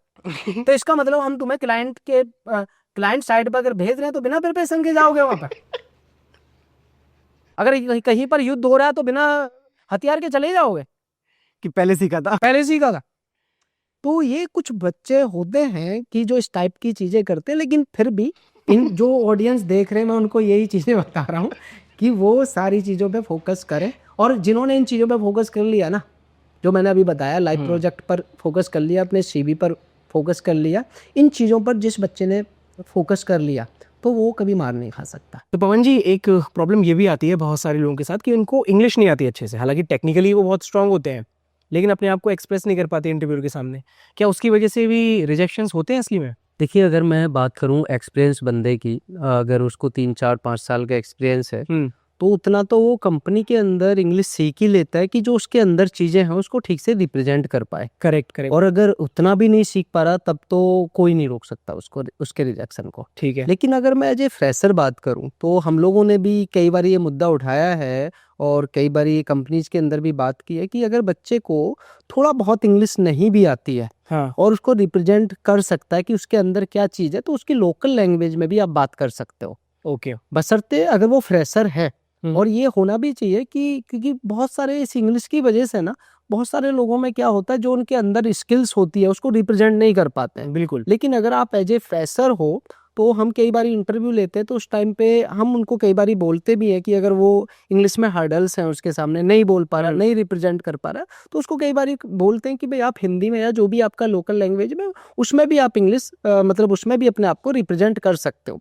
Speaker 4: तो इसका मतलब हम तुम्हें क्लाइंट साइड पर अगर भेज रहे हैं तो बिना प्रिपरेशन के जाओगे वहां पर। अगर कहीं पर युद्ध हो रहा है तो बिना हथियार के चले जाओगे
Speaker 1: कि पहले सीखा था।
Speaker 4: पहले सीखा था। तो ये कुछ बच्चे होते हैं कि जो इस टाइप की चीजें करते हैं, लेकिन फिर भी इन जो ऑडियंस देख रहे हैं मैं उनको यही चीजें बता रहा हूँ कि वो सारी चीजों पे फोकस करें। और जिन्होंने इन चीजों पे फोकस कर लिया ना, जो मैंने अभी बताया, लाइव प्रोजेक्ट पर फोकस कर लिया, अपने सीवी पर फोकस कर लिया, इन चीज़ों पर जिस बच्चे ने फोकस कर लिया तो वो कभी मार नहीं खा सकता।
Speaker 1: तो पवन जी, एक प्रॉब्लम ये भी आती है बहुत सारे लोगों के साथ कि उनको इंग्लिश नहीं आती अच्छे से, हालांकि टेक्निकली वो बहुत स्ट्रांग होते हैं लेकिन अपने आप को एक्सप्रेस नहीं कर पाते इंटरव्यू के सामने। क्या उसकी वजह से भी रिजेक्शंस होते हैं असली में?
Speaker 2: देखिए, अगर मैं बात करूं एक्सपीरियंस बंदे की, अगर उसको 3 4 5 साल का एक्सपीरियंस है तो उतना तो वो कंपनी के अंदर इंग्लिश सीख ही लेता है कि जो उसके अंदर चीज़ें हैं उसको ठीक से रिप्रेजेंट कर पाए।
Speaker 1: Correct correct.
Speaker 2: और अगर उतना भी नहीं सीख पा रहा तब तो कोई नहीं रोक सकता उसको, उसके रिजेक्शन को।
Speaker 1: ठीक है।
Speaker 2: लेकिन अगर मैं एज ए फ्रेशर बात करूं तो हम लोगों ने भी कई बार ये मुद्दा उठाया है और कई बार ये कंपनीज के अंदर भी बात की है कि अगर बच्चे को थोड़ा बहुत इंग्लिश नहीं भी आती है
Speaker 1: हाँ।
Speaker 2: और उसको रिप्रेजेंट कर सकता है कि उसके अंदर क्या चीज़ है, तो उसकी लोकल लैंग्वेज में भी आप बात कर सकते हो,
Speaker 1: ओके।
Speaker 2: बशर्ते अगर वो फ्रेशर है। और ये होना भी चाहिए कि क्योंकि बहुत सारे इस इंग्लिश की वजह से ना बहुत सारे लोगों में क्या होता है, जो उनके अंदर स्किल्स होती है उसको रिप्रेजेंट नहीं कर पाते हैं।
Speaker 1: बिल्कुल।
Speaker 2: लेकिन अगर आप एज ए फ्रेशर हो तो हम कई बार इंटरव्यू लेते हैं तो उस टाइम पे हम उनको कई बार बोलते भी हैं कि अगर वो इंग्लिश में हर्डल्स हैं उसके सामने, नहीं बोल पा रहा, नहीं रिप्रेजेंट कर पा रहा, तो उसको कई बार बोलते हैं कि भाई आप हिंदी में या जो भी आपका लोकल लैंग्वेज में उसमें भी आप इंग्लिश मतलब उसमें भी अपने आप को रिप्रेजेंट कर सकते हो,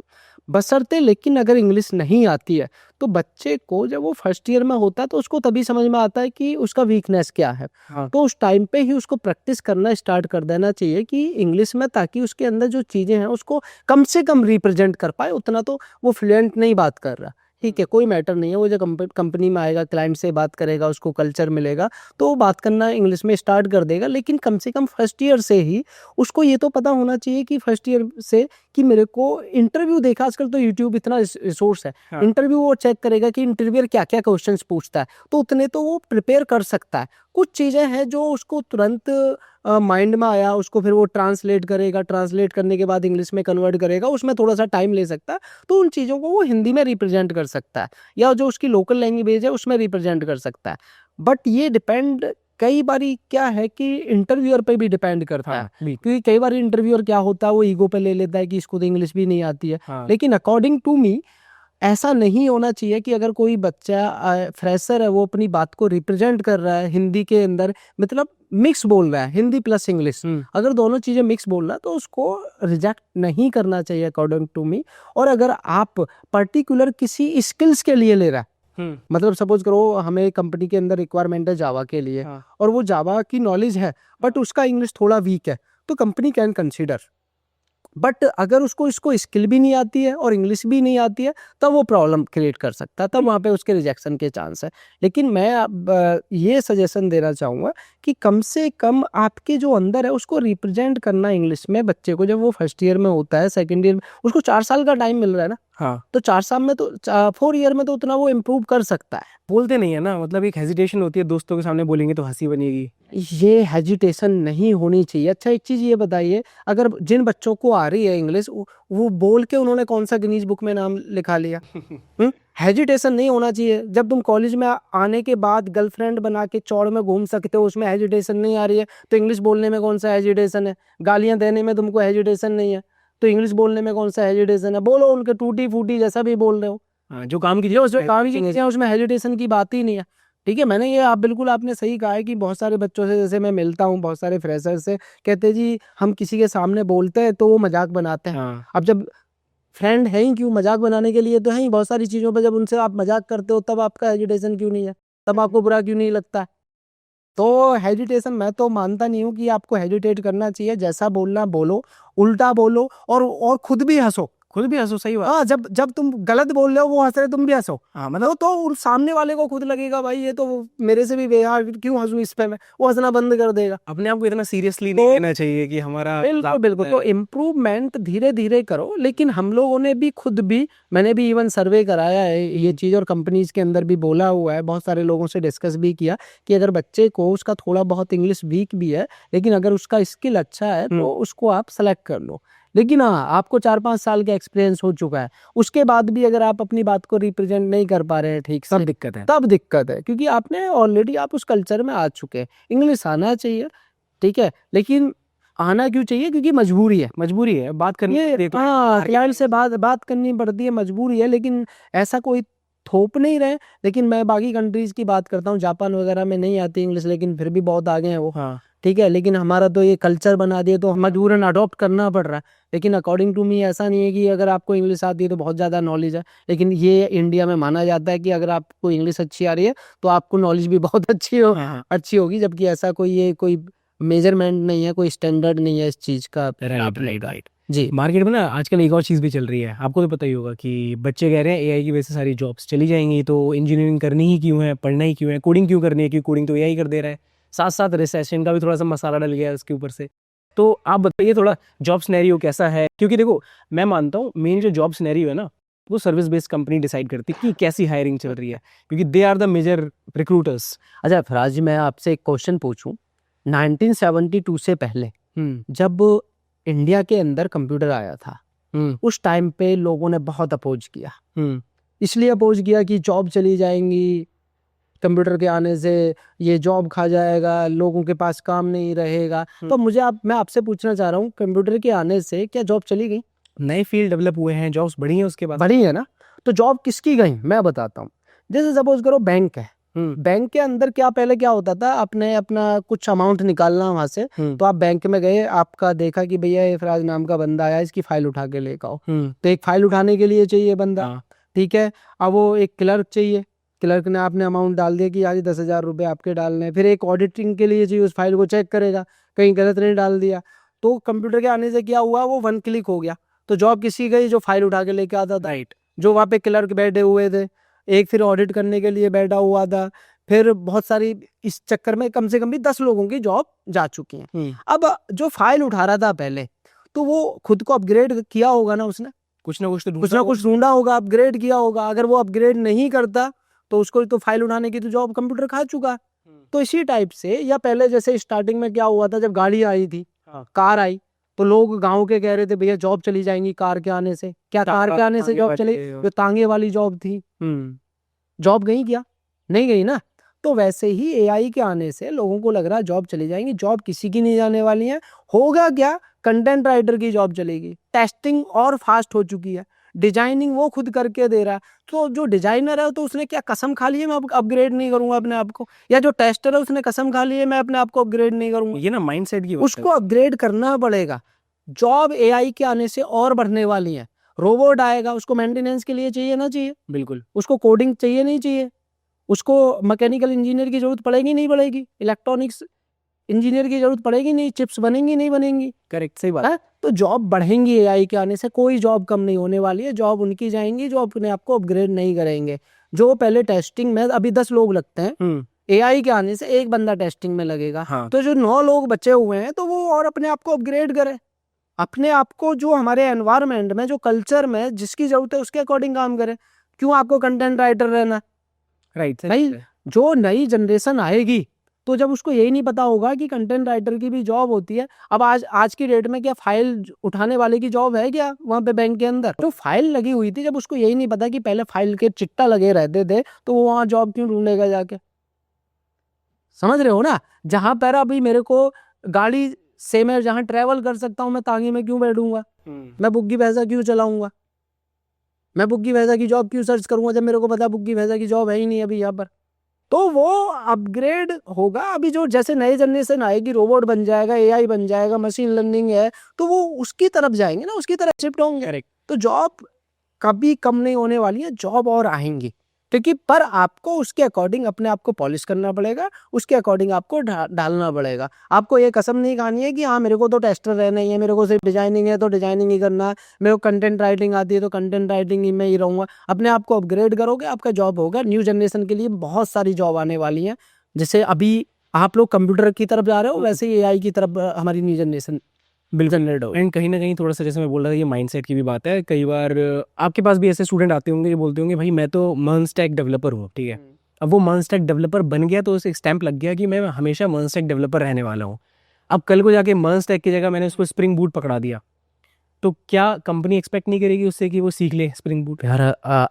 Speaker 2: बशर्ते। लेकिन अगर इंग्लिश नहीं आती है तो बच्चे को जब वो फर्स्ट ईयर में होता है तो उसको तभी समझ में आता है कि उसका वीकनेस क्या है।
Speaker 1: हाँ।
Speaker 2: तो उस टाइम पे ही उसको प्रैक्टिस करना स्टार्ट कर देना चाहिए कि इंग्लिश में, ताकि उसके अंदर जो चीज़ें हैं उसको कम से कम रिप्रेजेंट कर पाए। उतना तो वो फ्लुएंट नहीं बात कर रहा, ठीक है, कोई मैटर नहीं है, वो जो कंपनी में आएगा, क्लाइंट से बात करेगा, उसको कल्चर मिलेगा तो वो बात करना इंग्लिश में स्टार्ट कर देगा। लेकिन कम से कम फर्स्ट ईयर से ही उसको ये तो पता होना चाहिए कि फर्स्ट ईयर से कि मेरे को इंटरव्यू देखा, आजकल तो यूट्यूब इतना रिसोर्स है,
Speaker 1: हाँ।
Speaker 2: इंटरव्यू वो चेक करेगा कि इंटरव्यूअर क्या क्या क्वेश्चंस पूछता है, तो उतने तो वो प्रिपेयर कर सकता है। कुछ चीज़ें हैं जो उसको तुरंत माइंड में आया, उसको फिर वो ट्रांसलेट करेगा, ट्रांसलेट करने के बाद इंग्लिश में कन्वर्ट करेगा, उसमें थोड़ा सा टाइम ले सकता है, तो उन चीज़ों को वो हिंदी में रिप्रेजेंट कर सकता है या जो उसकी लोकल लैंग्वेज है उसमें रिप्रेजेंट कर सकता है। बट ये डिपेंड कई बारी क्या है कि इंटरव्यूअर पे भी डिपेंड करता है, क्योंकि कई बार इंटरव्यूअर क्या होता है वो ईगो पे ले लेता है कि इसको तो इंग्लिश भी नहीं आती है।
Speaker 1: हाँ।
Speaker 2: लेकिन अकॉर्डिंग टू मी ऐसा नहीं होना चाहिए कि अगर कोई बच्चा फ्रेशर है वो अपनी बात को रिप्रेजेंट कर रहा है हिंदी के अंदर, मतलब मिक्स बोल रहा है, हिंदी प्लस इंग्लिश, अगर दोनों चीज़ें मिक्स बोल रहा है तो उसको रिजेक्ट नहीं करना चाहिए अकॉर्डिंग टू मी। और अगर आप पर्टिकुलर किसी स्किल्स के लिए ले रहा है, मतलब सपोज करो हमें कंपनी के अंदर रिक्वायरमेंट है जावा के लिए,
Speaker 1: हाँ।
Speaker 2: और वो जावा की नॉलेज है बट उसका इंग्लिश थोड़ा वीक है, तो कंपनी कैन कंसीडर। बट अगर उसको इसको स्किल भी नहीं आती है और इंग्लिश भी नहीं आती है तब वो प्रॉब्लम क्रिएट कर सकता है, तब वहाँ पे उसके रिजेक्शन के चांस है। लेकिन मैं अब ये सजेशन देना चाहूँगा कि कम से कम आपके जो अंदर है उसको रिप्रेजेंट करना इंग्लिश में बच्चे को, जब वो फर्स्ट ईयर में होता है, सेकेंड ईयर में, उसको 4 साल का टाइम मिल रहा है ना,
Speaker 1: हाँ।
Speaker 2: तो 4 साल में तो 4 ईयर में तो उतना वो इम्प्रूव कर सकता है।
Speaker 1: बोलते नहीं है ना, मतलब एक हेजिटेशन होती है, दोस्तों के सामने बोलेंगे तो हंसी बनेगी।
Speaker 2: ये हेजिटेशन नहीं होनी चाहिए। अच्छा एक चीज़ ये बताइए, अगर जिन बच्चों को आ रही है इंग्लिश वो बोल के उन्होंने कौन सा गिनीज बुक में नाम लिखा लिया? हेजिटेशन नहीं होना चाहिए। जब तुम कॉलेज में आने के बाद गर्लफ्रेंड बना के चौड़ में घूम सकते हो, उसमें हेजिटेशन नहीं आ रही है, तो इंग्लिश बोलने में कौन सा हेजिटेशन है? गालियाँ देने में तुमको हेजिटेशन नहीं है, तो इंग्लिश बोलने में कौन सा हेजिटेशन है? बोलो, उनके टूटी फूटी जैसा भी बोल रहे हो,
Speaker 1: जो काम कीजिए उसमें
Speaker 2: काम की चीज़ें उसमें हेजिटेशन की बात ही नहीं है। ठीक है, मैंने ये आप बिल्कुल आपने सही कहा है कि बहुत सारे बच्चों से जैसे मैं मिलता हूँ, बहुत सारे फ्रेशर से, कहते जी हम किसी के सामने बोलते हैं तो वो मजाक बनाते हैं।
Speaker 1: हाँ।
Speaker 2: अब जब फ्रेंड है ही क्यों, मजाक बनाने के लिए तो है ही। बहुत सारी चीज़ों पर जब उनसे आप मजाक करते हो तब आपका हेजिटेशन क्यों नहीं है, तब आपको बुरा क्यों नहीं लगता है? तो हेजिटेशन मैं तो मानता नहीं हूँ कि आपको हेजिटेट करना चाहिए। जैसा बोलना बोलो, उल्टा बोलो और खुद भी हंसो,
Speaker 1: खुद भी हंसो, सही बात।
Speaker 2: हाँ, जब तुम गलत बोल रहे हो वो हंस रहे, तुम भी हंसो।
Speaker 1: हाँ, मतलब
Speaker 2: तो सामने वाले को खुद लगेगा भाई ये तो मेरे से भी बेहाल, क्यों हंसूं इस पे मैं, वो हंसना बंद कर देगा।
Speaker 1: अपने आप को इतना सीरियसली नहीं लेना चाहिए कि हमारा
Speaker 2: बिल्कुल बिल्कुल। तो इम्प्रूवमेंट धीरे धीरे करो। लेकिन हम लोगों ने भी खुद भी, मैंने भी इवन सर्वे कराया है ये चीज़, और कंपनीज के अंदर भी बोला हुआ है, बहुत सारे लोगों से डिस्कस भी किया कि अगर बच्चे को उसका थोड़ा बहुत इंग्लिश वीक भी है लेकिन अगर उसका स्किल अच्छा है तो उसको आप सेलेक्ट कर लो। लेकिन हाँ, आपको 4-5 साल का एक्सपीरियंस हो चुका है, उसके बाद भी अगर आप अपनी बात को रिप्रेजेंट नहीं कर पा रहे हैं ठीक से,
Speaker 1: सब दिक्कत है।
Speaker 2: तब दिक्कत है, क्योंकि आपने ऑलरेडी आप उस कल्चर में आ चुके हैं। इंग्लिश आना चाहिए, ठीक है, लेकिन
Speaker 4: आना क्यों चाहिए? क्योंकि मजबूरी है।
Speaker 1: मजबूरी है बात करनी
Speaker 4: ये
Speaker 1: देखो,
Speaker 4: हाँ, क्लाइंट से बात करनी पड़ती है, मजबूरी है, लेकिन ऐसा कोई थोप नहीं रहे। लेकिन मैं बाकी कंट्रीज की बात करता हूँ, जापान वगैरह में नहीं आती इंग्लिश, लेकिन फिर भी बहुत आगे हैं वो।
Speaker 1: हाँ
Speaker 4: ठीक है, लेकिन हमारा तो ये कल्चर बना दिया, तो मजबूरन अडॉप्ट करना पड़ रहा है। लेकिन अकॉर्डिंग टू मी ऐसा नहीं है कि अगर आपको इंग्लिश आती है तो बहुत ज़्यादा नॉलेज है। लेकिन ये इंडिया में माना जाता है कि अगर आपको इंग्लिश अच्छी आ रही है तो आपको नॉलेज भी बहुत
Speaker 1: हाँ
Speaker 4: अच्छी होगी, जबकि ऐसा कोई मेजरमेंट नहीं है, कोई स्टैंडर्ड नहीं है इस चीज़ का।
Speaker 1: राइट।
Speaker 4: जी।
Speaker 1: मार्केट में ना आजकल एक और चीज़ भी चल रही है, आपको तो पता ही होगा कि बच्चे कह रहे हैं एआई की वजह से सारी जॉब्स चली जाएंगी, तो इंजीनियरिंग करनी ही क्यों है, पढ़ना ही क्यों है, कोडिंग क्यों करनी है, क्योंकि कोडिंग तो एआई कर दे रहा है। साथ साथ रिसेशन का भी थोड़ा सा मसाला डल गया है उसके ऊपर से। तो आप बताइए थोड़ा जॉब सिनेरियो कैसा है, क्योंकि देखो मैं मानता हूँ मेन जो जॉब सिनेरियो है ना वो सर्विस बेस्ड कंपनी डिसाइड करती है कि कैसी हायरिंग चल रही है, क्योंकि they are the major recruiters.
Speaker 4: अच्छा फराज जी, मैं आपसे एक क्वेश्चन पूछूं। 1972 से पहले जब इंडिया के अंदर कंप्यूटर आया था, उस टाइम पे लोगों ने बहुत अपोज किया। इसलिए अपोज किया कि जॉब चली जाएंगी, कंप्यूटर के आने से ये जॉब खा जाएगा, लोगों के पास काम नहीं रहेगा। तो मैं आपसे पूछना चाह रहा हूँ, कंप्यूटर के आने से क्या जॉब चली गई?
Speaker 1: नए फील्ड डेवलप हुए हैं, जॉब्स बढ़ी हैं उसके बाद।
Speaker 4: बढ़ी है ना। तो जॉब किसकी गई मैं बताता हूँ। जैसे सपोज करो बैंक है, बैंक के अंदर पहले क्या होता था, आपने अपना कुछ अमाउंट निकालना वहां से, तो आप बैंक में गए, आपका देखा कि भैया ये फराज नाम का बंदा आया, इसकी फाइल उठा के लेकर आओ। तो एक फाइल उठाने के लिए चाहिए बंदा, ठीक है। अब वो एक क्लर्क चाहिए, क्लर्क ने आपने अमाउंट डाल दिया कि आज 10,000 रुपये आपके डालने हैं। फिर एक ऑडिटिंग के लिए चाहिए, उस फाइल को चेक करेगा कहीं गलत नहीं डाल दिया। तो कंप्यूटर के आने से क्या हुआ, वो 1 क्लिक हो गया। तो जॉब किसी गई, जो फाइल उठा के लेके आता था,
Speaker 1: राइट।
Speaker 4: जो वहाँ पे क्लर्क बैठे हुए थे, एक फिर ऑडिट करने के लिए बैठा हुआ था। फिर बहुत सारी, इस चक्कर में कम से कम भी 10 लोगों की जॉब जा चुकी है। अब जो फाइल उठा रहा था पहले, तो वो खुद को अपग्रेड किया होगा ना, उसने
Speaker 1: कुछ ना कुछ
Speaker 4: ढूंढा होगा, अपग्रेड किया होगा। अगर वो अपग्रेड नहीं करता तो उसको तो फाइल उठाने की तो जॉब कंप्यूटर खा चुका। तो इसी टाइप से, या पहले जैसे स्टार्टिंग में क्या हुआ था, जब गाड़ी आई थी, कार आई, तो लोग गांव के कह रहे थे भैया जॉब चली जाएंगी कार के आने से। क्या कार के आने से जॉब चली? जो तांगे वाली जॉब थी, जॉब गई क्या? नहीं गई ना। तो वैसे ही एआई के आने से लोगों को लग रहा है जॉब चली जाएंगी। जॉब किसी की नहीं जाने वाली है। होगा क्या, कंटेंट राइटर की जॉब चलेगी। टेस्टिंग और फास्ट हो चुकी है, डिजाइनिंग वो खुद करके दे रहा है। तो जो डिजाइनर है, तो उसने क्या कसम खा ली है मैं अपग्रेड नहीं करूंगा अपने आप को, या जो टेस्टर है उसने कसम खा ली है मैं अपने आप को अपग्रेड नहीं करूंगा।
Speaker 1: ये ना माइंडसेट की
Speaker 4: उसको अपग्रेड करना पड़ेगा। जॉब एआई के आने से और बढ़ने वाली है। रोबोट आएगा, उसको मेंटेनेंस के लिए चाहिए ना चाहिए?
Speaker 1: बिल्कुल।
Speaker 4: उसको कोडिंग चाहिए नहीं चाहिए? उसको मैकेनिकल इंजीनियर की जरूरत पड़ेगी नहीं पड़ेगी? इलेक्ट्रॉनिक्स इंजीनियर की जरूरत पड़ेगी नहीं? चिप्स बनेंगी नहीं बनेंगी?
Speaker 1: करेक्ट, सही बात
Speaker 4: है। तो जॉब बढ़ेंगी एआई के आने से, कोई जॉब कम नहीं होने वाली है। जॉब उनकी जाएंगी जो अपने आप को अपग्रेड नहीं करेंगे। जो पहले टेस्टिंग में अभी 10 लोग लगते हैं, एआई के आने से एक बंदा टेस्टिंग में लगेगा। तो जो 9 लोग बचे हुए हैं, तो वो और अपने आप को अपग्रेड करे, अपने आप को जो हमारे एनवायरनमेंट में, जो कल्चर में जिसकी जरूरत है उसके अकॉर्डिंग काम करे। क्यों आपको कंटेंट राइटर रहना?
Speaker 1: राइट।
Speaker 4: नहीं, जो नई जनरेशन आएगी, तो जब उसको यही नहीं पता होगा कि कंटेंट राइटर की भी जॉब होती है। अब आज की डेट में क्या फाइल उठाने वाले की जॉब है क्या वहां पे बैंक के अंदर? जो फाइल लगी हुई थी, जब उसको यही नहीं पता कि पहले फाइल के चिट्टा लगे रहते थे, तो वो वहां जॉब क्यों ढूंढेगा जाके? समझ रहे हो ना। जहां पर अभी मेरे को गाड़ी से मैं जहां ट्रेवल कर सकता हूँ, मैं तांगे में क्यों बैठूंगा? मैं बुग्गी भैंसा क्यों चलाऊंगा? मैं बुग्गी भैंसा की जॉब क्यों सर्च करूंगा, जब मेरे को पता बुग्गी भैंसा की जॉब है ही नहीं अभी यहाँ पर? तो वो अपग्रेड होगा। अभी जो जैसे नई जनरेशन आएगी, रोबोट बन जाएगा, एआई बन जाएगा, मशीन लर्निंग है, तो वो उसकी तरफ जाएंगे ना, उसकी तरफ शिफ्ट होंगे। तो जॉब कभी कम नहीं होने वाली है, जॉब और आएंगी। क्योंकि पर आपको उसके अकॉर्डिंग अपने आप को पॉलिश करना पड़ेगा, उसके अकॉर्डिंग आपको डालना पड़ेगा। आपको ये कसम नहीं खानी है कि हाँ मेरे को तो टेस्टर रहना ही है, मेरे को सिर्फ डिजाइनिंग है तो डिजाइनिंग ही करना है, मेरे को कंटेंट राइटिंग आती है तो कंटेंट राइटिंग ही में ही रहूंगा। अपने आप को अपग्रेड करोगे, आपका जॉब होगा। न्यू जनरेशन के लिए बहुत सारी जॉब आने वाली है। जैसे अभी आप लोग कंप्यूटर की तरफ जा रहे हो, वैसे ही एआई की तरफ हमारी न्यू जनरेशन जनरेट हो।
Speaker 1: एंड कहीं ना कहीं थोड़ा सा जैसे मैं बोल रहा था, ये माइंडसेट की भी बात है। कई बार आपके पास भी ऐसे स्टूडेंट आते होंगे जो बोलते होंगे भाई मैं तो मर्न स्टैक डेवलपर हूँ, ठीक है। अब वो मर्न स्टैक डेवलपर बन गया तो उसे स्टैंप लग गया कि मैं हमेशा मर्न स्टैक डेवलपर रहने वाला हूँ। अब कल को जाके मर्न स्टैक की जगह मैंने उसको स्प्रिंग बूट पकड़ा दिया, तो क्या कंपनी एक्सपेक्ट नहीं करेगी उससे कि वो सीख ले स्प्रिंग बूट?
Speaker 2: यार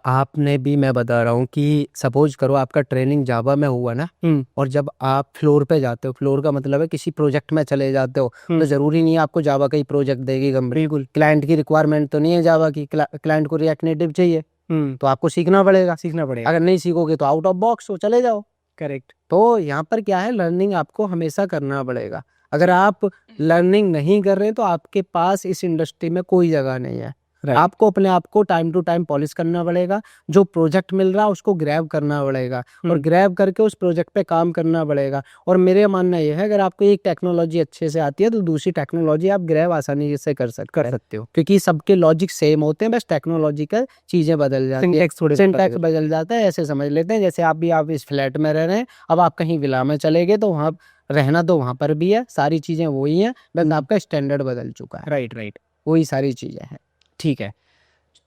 Speaker 2: आपने भी, मैं बता रहा हूँ कि सपोज करो आपका ट्रेनिंग जावा में हुआ ना, और जब आप फ्लोर पे जाते हो, फ्लोर का मतलब है किसी प्रोजेक्ट में चले जाते हो, तो जरूरी नहीं है आपको जावा का ही प्रोजेक्ट देगी कंपनी।
Speaker 1: बिल्कुल।
Speaker 2: क्लाइंट की रिक्वायरमेंट तो नहीं है जावा की, क्लाइंट को रिएक्ट नेटिव चाहिए, तो आपको सीखना पड़ेगा। अगर नहीं सीखोगे तो आउट ऑफ बॉक्स हो, चले जाओ।
Speaker 1: करेक्ट।
Speaker 2: तो यहाँ पर क्या है, लर्निंग आपको हमेशा करना पड़ेगा। अगर आप लर्निंग नहीं कर रहे हैं तो आपके पास इस इंडस्ट्री में कोई जगह नहीं है। आपको अपने आप को टाइम टू टाइम पॉलिश करना पड़ेगा, जो प्रोजेक्ट मिल रहा है उसको ग्रैब करना पड़ेगा, और ग्रैब करके उस प्रोजेक्ट पे काम करना पड़ेगा। और मेरे मानना यह है, अगर आपको एक टेक्नोलॉजी अच्छे से आती है तो दूसरी टेक्नोलॉजी आप ग्रैब आसानी से कर सकते हो, क्योंकि सबके लॉजिक सेम होते हैं, बस टेक्नोलॉजिकल चीजें बदल जाती है, सिंटैक्स बदल जाता है। ऐसे समझ लेते हैं जैसे आप इस फ्लैट में रह रहे हैं, अब आप कहीं विला में चले गए तो वहाँ रहना तो वहां पर भी है, सारी चीजें वही हैं, बस आपका स्टैंडर्ड बदल चुका है।
Speaker 1: राइट।
Speaker 2: वही सारी चीजें हैं।
Speaker 1: ठीक है,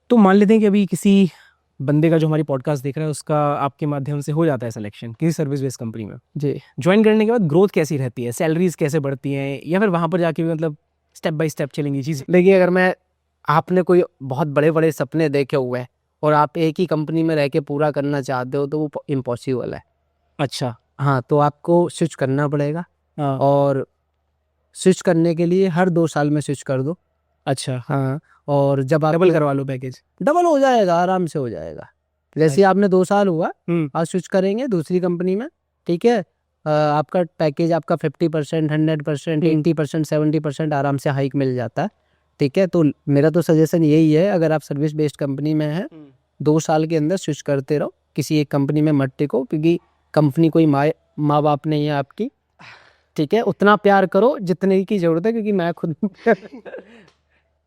Speaker 1: तो मान लेते हैं कि अभी किसी बंदे का जो हमारी पॉडकास्ट देख रहा है उसका आपके माध्यम से हो जाता है सिलेक्शन किसी सर्विस बेस्ड कंपनी में,
Speaker 2: जी।
Speaker 1: ज्वाइन करने के बाद ग्रोथ कैसी रहती है, सैलरीज कैसे बढ़ती हैं, या फिर वहां पर जाके भी मतलब स्टेप बाय स्टेप चलेंगी चीज़ें?
Speaker 2: देखिए, अगर आपने कोई बहुत बड़े बड़े सपने देखे हुए हैं और आप एक ही कंपनी में रह के पूरा करना चाहते हो तो वो इम्पॉसिबल है।
Speaker 1: अच्छा।
Speaker 2: हाँ, तो आपको स्विच करना पड़ेगा,
Speaker 1: हाँ।
Speaker 2: और स्विच करने के लिए हर 2 साल में स्विच कर दो।
Speaker 1: अच्छा।
Speaker 2: हाँ, और जब आप
Speaker 1: डबल करवा लो पैकेज।
Speaker 2: डबल हो जाएगा, आराम से हो जाएगा। जैसे ही आपने 2 साल हुआ, आप स्विच करेंगे दूसरी कंपनी में, ठीक है, आपका पैकेज आपका 50%, 100%, 80%, 70% आराम से हाइक मिल जाता है। ठीक है, तो मेरा तो सजेशन यही है, अगर आप सर्विस बेस्ड कंपनी में हैं, 2 साल के अंदर स्विच करते रहो, किसी एक कंपनी में मत टिको, क्योंकि कंपनी कोई माँ बाप नहीं है आपकी। ठीक है, उतना प्यार करो जितने की जरूरत है, क्योंकि मैं खुद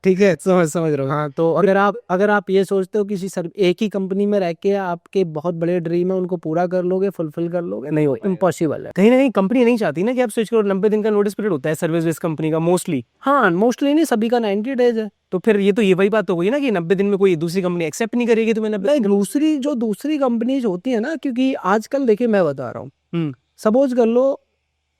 Speaker 1: ठीक है, समझ रहा हूँ।
Speaker 2: हाँ, तो अगर आप ये सोचते हो किसी एक ही कंपनी में रह के आपके बहुत बड़े ड्रीम है उनको पूरा कर लोगे, फुलफिल कर लोगे, नहीं हो, इम्पॉसिबल है।
Speaker 1: कहीं ना कहीं कंपनी नहीं चाहती ना कि आप स्विच करो, 90 दिन का नोटिस पीरियड होता है सर्विस बेस्ड कंपनी का मोस्टली।
Speaker 2: हाँ, मोस्टली नहीं, सभी का 90 डेज है।
Speaker 1: तो फिर ये तो ये वही बात हो गई ना कि 90 दिन में कोई दूसरी कंपनी एक्सेप्ट नहीं करेगी तो मैंने
Speaker 2: दूसरी कंपनीज होती है ना, क्योंकि आजकल देखिए मैं बता रहा हूँ, सपोज कर लो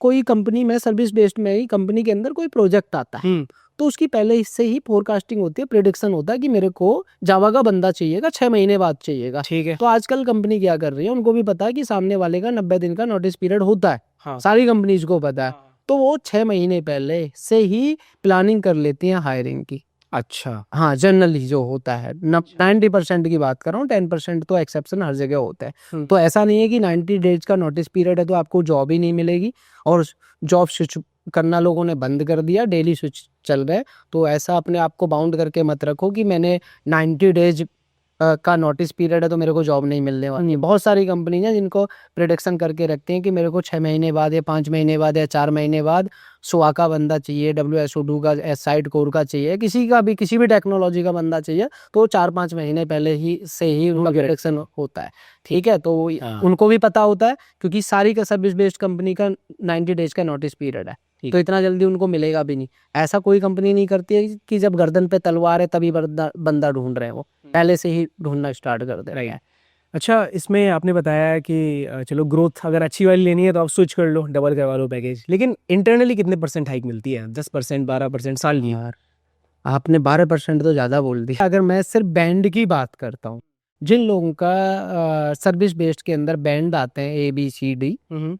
Speaker 2: कोई कंपनी में सर्विस बेस्ड में ही कंपनी के अंदर कोई प्रोजेक्ट आता है, तो उसकी पहले से ही फोरकास्टिंग होती है, प्रेडिक्शन होता है कि मेरे को जावा का बंदा चाहिएगा, 6 महीने बाद चाहिएगा।
Speaker 1: ठीक है।
Speaker 2: तो आजकल कंपनी क्या कर रही है, उनको भी पता है कि सामने वाले का 90 दिन का नोटिस पीरियड होता है।
Speaker 1: हाँ।
Speaker 2: सारी कंपनीज को पता है, तो वो 6 महीने पहले से ही प्लानिंग कर लेती हैं हायरिंग की।
Speaker 1: अच्छा।
Speaker 2: हाँ, जनरली जो होता है 90% की बात कर रहा हूँ, 10% तो एक्सेप्शन हर जगह होता है। तो ऐसा नहीं है कि 90 डेज का नोटिस पीरियड है तो आपको जॉब ही नहीं मिलेगी, और जॉब स्विच करना लोगों ने बंद कर दिया, डेली स्विच चल रहे। तो ऐसा अपने आप को बाउंड करके मत रखो कि मैंने 90 डेज का नोटिस पीरियड है तो मेरे को जॉब नहीं मिलने वाली। बहुत सारी कंपनी है जिनको प्रेडिक्शन करके रखते हैं कि मेरे को 6 महीने बाद या 5 महीने बाद या 4 महीने बाद सुआ का बंदा चाहिए, WSO2 का, साइड कोर का चाहिए, किसी भी टेक्नोलॉजी का बंदा चाहिए, तो 4-5 महीने पहले ही से ही उनका प्रेडिक्शन होता है। ठीक है, तो उनको भी पता होता है, क्योंकि सारी का सर्विस बेस्ड कंपनी का 90 डेज का नोटिस पीरियड है, तो इतना जल्दी उनको मिलेगा भी नहीं। ऐसा कोई कंपनी नहीं करती है कि जब गर्दन पे तलवार है तभी बंदा ढूंढ रहे हैं, वो पहले से ही ढूंढना स्टार्ट कर दे रहे हैं।
Speaker 1: अच्छा, इसमें आपने बताया कि चलो ग्रोथ अगर अच्छी वाली लेनी है तो आप स्विच कर लो, डबल करवा लो पैकेज, लेकिन इंटरनली कितने % हाइक मिलती है? 10%, 12% साल की?
Speaker 2: यार आपने 12% तो ज्यादा बोल दिया। अगर मैं सिर्फ बैंड की बात करता हूँ, जिन लोगों का सर्विस बेस्ड के अंदर बैंड आते हैं ABCD,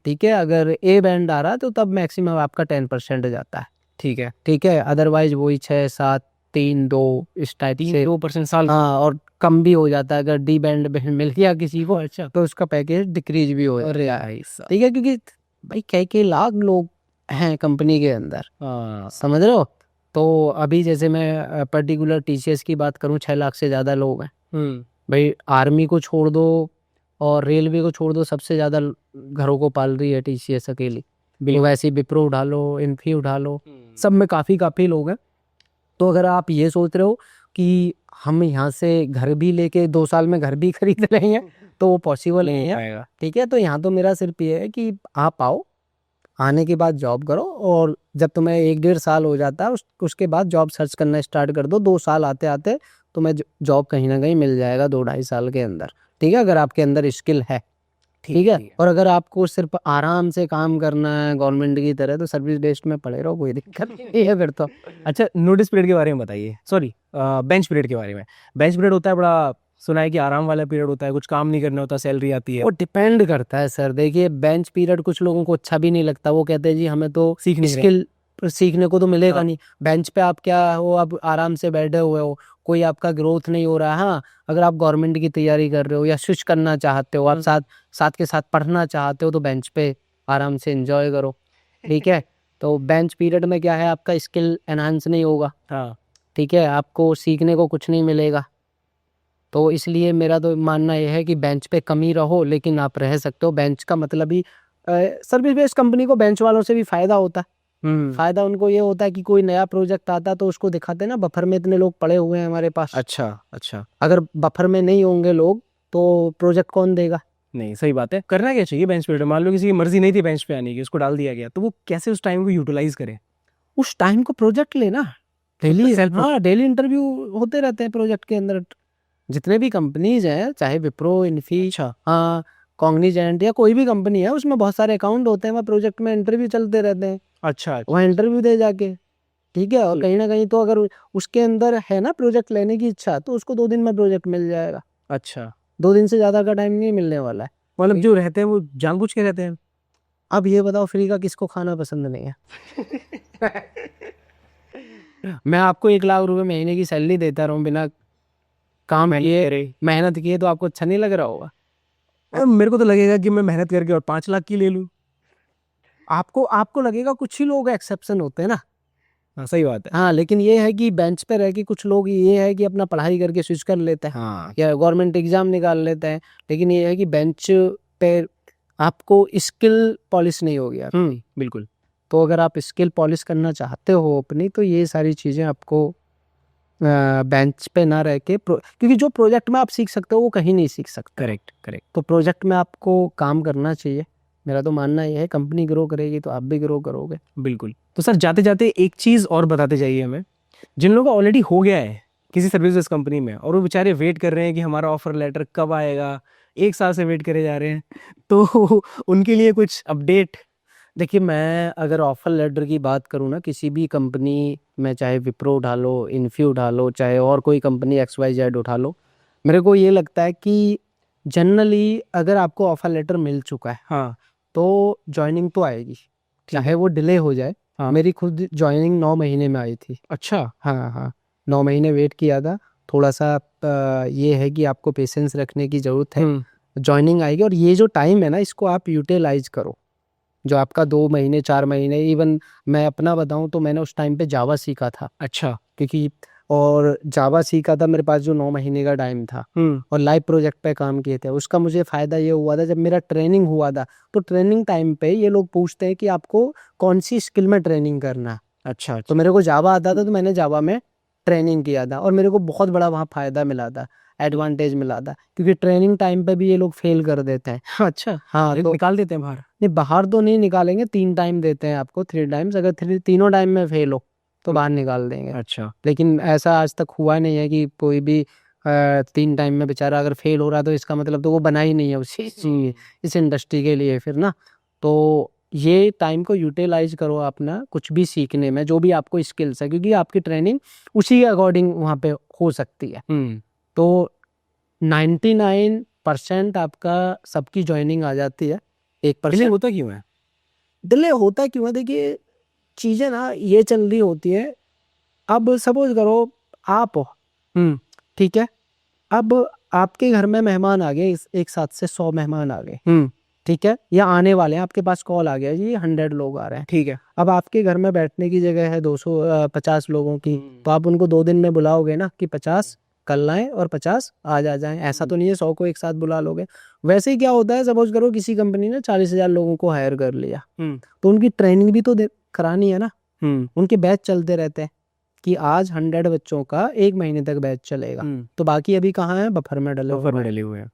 Speaker 2: ठीक है, अगर A बैंड आ रहा है तो तब मैक्सिमम आपका 10% जाता है। ठीक है, अदरवाइज वही 6, 7, 3, 2 इस टाइप से
Speaker 1: 2% साल।
Speaker 2: हाँ, और कम भी हो जाता है। अगर D बैंड मिल गया किसी को, अच्छा, तो उसका पैकेज डिक्रीज भी हो जाता है। ठीक है, क्योंकि भाई कई लाख लोग हैं कंपनी के अंदर, समझ रहे हो। तो अभी जैसे मैं पर्टिकुलर TCS की बात करूं, 6 लाख से ज्यादा लोग हैं भाई। आर्मी को छोड़ दो और रेलवे को छोड़ दो, सबसे ज्यादा घरों को पाल रही है TCS अकेली। वैसे विप्रो उठा लो, इन्फी उठा लो, सब में काफी लोग हैं। तो अगर आप ये सोच रहे हो कि हम यहाँ से घर भी लेके 2 साल में घर भी खरीद रहे हैं, तो वो पॉसिबल नहीं है। ठीक है, तो यहाँ तो मेरा सिर्फ ये है कि आप आओ, आने के बाद जॉब करो, और जब तुम्हें 1-1.5 साल हो जाता है उसके बाद जॉब सर्च करना स्टार्ट कर दो। 2 साल आते आते तुम्हें जॉब कहीं ना कहीं मिल जाएगा, 2-2.5 साल के अंदर। ठीक है, अगर आपके अंदर स्किल है।
Speaker 4: ठीक है। और अगर आपको सिर्फ आराम से काम करना है गवर्नमेंट की तरह, तो सर्विस बेस्ड में पड़े रहो, कोई दिक्कत नहीं है फिर तो।
Speaker 1: अच्छा, नोटिस पीरियड के बारे में बताइए, सॉरी बेंच पीरियड के बारे में। बेंच पीरियड होता है, बड़ा सुना है कि आराम वाला पीरियड होता है, कुछ काम नहीं करना होता, सैलरी आती है।
Speaker 4: वो डिपेंड करता है सर। देखिए बेंच पीरियड कुछ लोगों को अच्छा भी नहीं लगता, वो कहते हैं जी हमें तो
Speaker 1: सीखने के लिए।
Speaker 4: स्किल सीखने को तो मिलेगा
Speaker 1: हाँ।
Speaker 4: नहीं। बेंच पे आप क्या हो, आप आराम से बैठे हुए हो, कोई आपका ग्रोथ नहीं हो रहा है। हाँ, अगर आप गवर्नमेंट की तैयारी कर रहे हो या स्विच करना चाहते हो, आप साथ साथ के साथ पढ़ना चाहते हो, तो बेंच पे आराम से एंजॉय करो, ठीक है। तो बेंच पीरियड में क्या है, आपका स्किल एनहांस नहीं होगा,
Speaker 1: हाँ,
Speaker 4: ठीक है, आपको सीखने को कुछ नहीं मिलेगा। तो इसलिए मेरा तो मानना यह है कि बेंच पे कम ही रहो, लेकिन आप रह सकते हो। बेंच का मतलब ही सर्विस बेस्ड कंपनी को बेंच वालों से भी फायदा होता है। फायदा उनको ये होता है कि कोई नया प्रोजेक्ट आता है तो उसको दिखाते हैं ना, बफर में इतने लोग पड़े हुए हैं हमारे पास।
Speaker 1: अच्छा अच्छा।
Speaker 4: अगर बफर में नहीं होंगे लोग तो प्रोजेक्ट कौन देगा?
Speaker 1: नहीं, सही बात है। करना क्या चाहिए बेंच पीरियड? मान लो किसी की मर्जी नहीं थी बेंच पे आने की, उसको डाल दिया गया, तो वो कैसे उस टाइम को यूटिलाइज करे?
Speaker 4: उस टाइम को प्रोजेक्ट लेना डेली।
Speaker 1: Self-
Speaker 4: हाँ, डेली इंटरव्यू होते रहते हैं प्रोजेक्ट के अंदर। जितने भी कंपनीज हैं, चाहे विप्रो, इन्फी,
Speaker 1: अच्छा।
Speaker 4: हाँ, कॉग्निजेंट या कोई भी कंपनी है, उसमें बहुत सारे अकाउंट होते हैं, वहाँ प्रोजेक्ट में इंटरव्यू चलते रहते हैं।
Speaker 1: अच्छा
Speaker 4: वहाँ इंटरव्यू दे जाके, ठीक है। और कहीं ना कहीं तो अगर उसके अंदर है ना प्रोजेक्ट लेने की इच्छा, तो उसको 2 दिन में प्रोजेक्ट मिल जाएगा।
Speaker 1: अच्छा।
Speaker 4: 2 दिन से ज्यादा का टाइम नहीं मिलने वाला है।
Speaker 1: मतलब जो रहते हैं वो जानबूझ के रहते हैं।
Speaker 4: अब ये बताओ, फ्री का किसको खाना पसंद नहीं है? मैं आपको 1 लाख रुपए महीने की सैलरी देता रहूं बिना काम किए, मेहनत किए, तो आपको अच्छा नहीं लग रहा होगा?
Speaker 1: मेरे को तो लगेगा कि मैं मेहनत करके और 5 लाख की ले लूं।
Speaker 4: आपको आपको लगेगा, कुछ ही लोग एक्सेप्शन होते हैं ना।
Speaker 1: हाँ, सही बात है।
Speaker 4: हाँ, लेकिन ये है कि बेंच पे रह के कुछ लोग ये है कि अपना पढ़ाई करके स्विच कर लेते हैं
Speaker 1: हाँ,
Speaker 4: या गवर्नमेंट एग्जाम निकाल लेते हैं। लेकिन ये है कि बेंच पे आपको स्किल पॉलिश नहीं होगी आपकी।
Speaker 1: बिल्कुल।
Speaker 4: तो अगर आप स्किल पॉलिश करना चाहते हो अपनी, तो ये सारी चीज़ें आपको बेंच पे ना रह के क्योंकि जो प्रोजेक्ट में आप सीख सकते हो वो कहीं नहीं सीख सकते।
Speaker 1: Correct correct.
Speaker 4: तो प्रोजेक्ट में आपको काम करना चाहिए। मेरा तो मानना ये है, कंपनी ग्रो करेगी तो आप भी ग्रो करोगे।
Speaker 1: बिल्कुल। तो सर, जाते जाते एक चीज़ और बताते जाइए हमें। जिन लोगों का ऑलरेडी हो गया है किसी सर्विस बेस्ड कंपनी में, और वो बेचारे वेट कर रहे हैं कि हमारा ऑफर लेटर कब आएगा, 1 साल से वेट करे जा रहे हैं, तो उनके लिए कुछ अपडेट।
Speaker 4: देखिए, मैं अगर ऑफर लेटर की बात करूँ ना, किसी भी कंपनी में, चाहे विप्रो उठा लो, इन्फी उठा लो, चाहे और कोई कंपनी XYZ उठा लो, मेरे को ये लगता है कि जनरली अगर आपको ऑफर लेटर मिल चुका है,
Speaker 1: हाँ।
Speaker 4: तो ज्वाइनिंग तो आएगी, चाहे वो डिले हो जाए।
Speaker 1: हाँ।
Speaker 4: मेरी खुद ज्वाइनिंग 9 महीने में आई थी।
Speaker 1: अच्छा।
Speaker 4: हाँ हाँ, 9 महीने वेट किया था। थोड़ा सा ये है कि आपको पेशेंस रखने की ज़रूरत है। ज्वाइनिंग आएगी, और ये जो टाइम है ना, इसको आप यूटिलाइज करो। जो आपका 2 महीने 4 महीने, इवन मैं अपना बताऊं तो मैंने उस टाइम पे जावा सीखा था,
Speaker 1: अच्छा।
Speaker 4: क्योंकि और जावा सीखा था मेरे पास जो 9 महीने का टाइम था, और लाइव प्रोजेक्ट पे काम किए थे। उसका मुझे फ़ायदा ये हुआ था, जब मेरा ट्रेनिंग हुआ था, तो ट्रेनिंग टाइम पे ये लोग पूछते हैं कि आपको कौन सी स्किल में ट्रेनिंग करना है।
Speaker 1: अच्छा।
Speaker 4: तो मेरे को जावा आता था, तो मैंने जावा में ट्रेनिंग किया था, और मेरे को बहुत बड़ा वहाँ फ़ायदा मिला था, एडवांटेज मिला था, क्योंकि ट्रेनिंग टाइम पे भी ये लोग फेल कर देते हैं।
Speaker 1: अच्छा।
Speaker 4: हाँ, तो
Speaker 1: निकाल देते हैं बाहर।
Speaker 4: नहीं, बाहर तो नहीं निकालेंगे, 3 टाइम देते हैं आपको, 3 टाइम्स। अगर तीनों टाइम में फेल हो तो बाहर निकाल देंगे।
Speaker 1: अच्छा।
Speaker 4: लेकिन ऐसा आज तक हुआ नहीं है कि कोई भी 3 टाइम में बेचारा अगर फेल हो रहा है, तो इसका मतलब तो वो बना ही नहीं है उसी इस इंडस्ट्री के लिए फिर ना। तो ये टाइम को यूटिलाइज करो अपना कुछ भी सीखने में, जो भी आपको स्किल्स है, क्योंकि आपकी ट्रेनिंग उसी के अकॉर्डिंग वहाँ पे हो सकती है। तो 99% आपका सबकी ज्वाइनिंग आ जाती है। 1%
Speaker 1: होता क्यों है?
Speaker 4: डिले होता क्यों है? देखिए, चीजें ना ये चल रही होती है। अब सपोज करो आप हो, ठीक है, अब आपके घर में मेहमान आ गए, एक साथ से 100 मेहमान आ गए, ठीक है, या आने वाले हैं, आपके पास कॉल आ गया जी 100 लोग आ रहे हैं,
Speaker 1: ठीक है।
Speaker 4: अब आपके घर में बैठने की जगह है 250 लोगों की, तो आप उनको 2 दिन में बुलाओगे ना कि 50 कल आए और 50 आज आ जाएं। ऐसा तो नहीं है 100 को एक साथ बुला लोगे। वैसे ही क्या होता है, सपोज करो किसी कंपनी ने 40,000 लोगों को हायर कर लिया, तो उनकी ट्रेनिंग भी तो करानी है ना। उनके बैच चलते रहते हैं कि आज 100 बच्चों का 1 महीने तक बैच चलेगा, तो बाकी अभी कहाँ है, बफर में डले
Speaker 1: हुए हैं।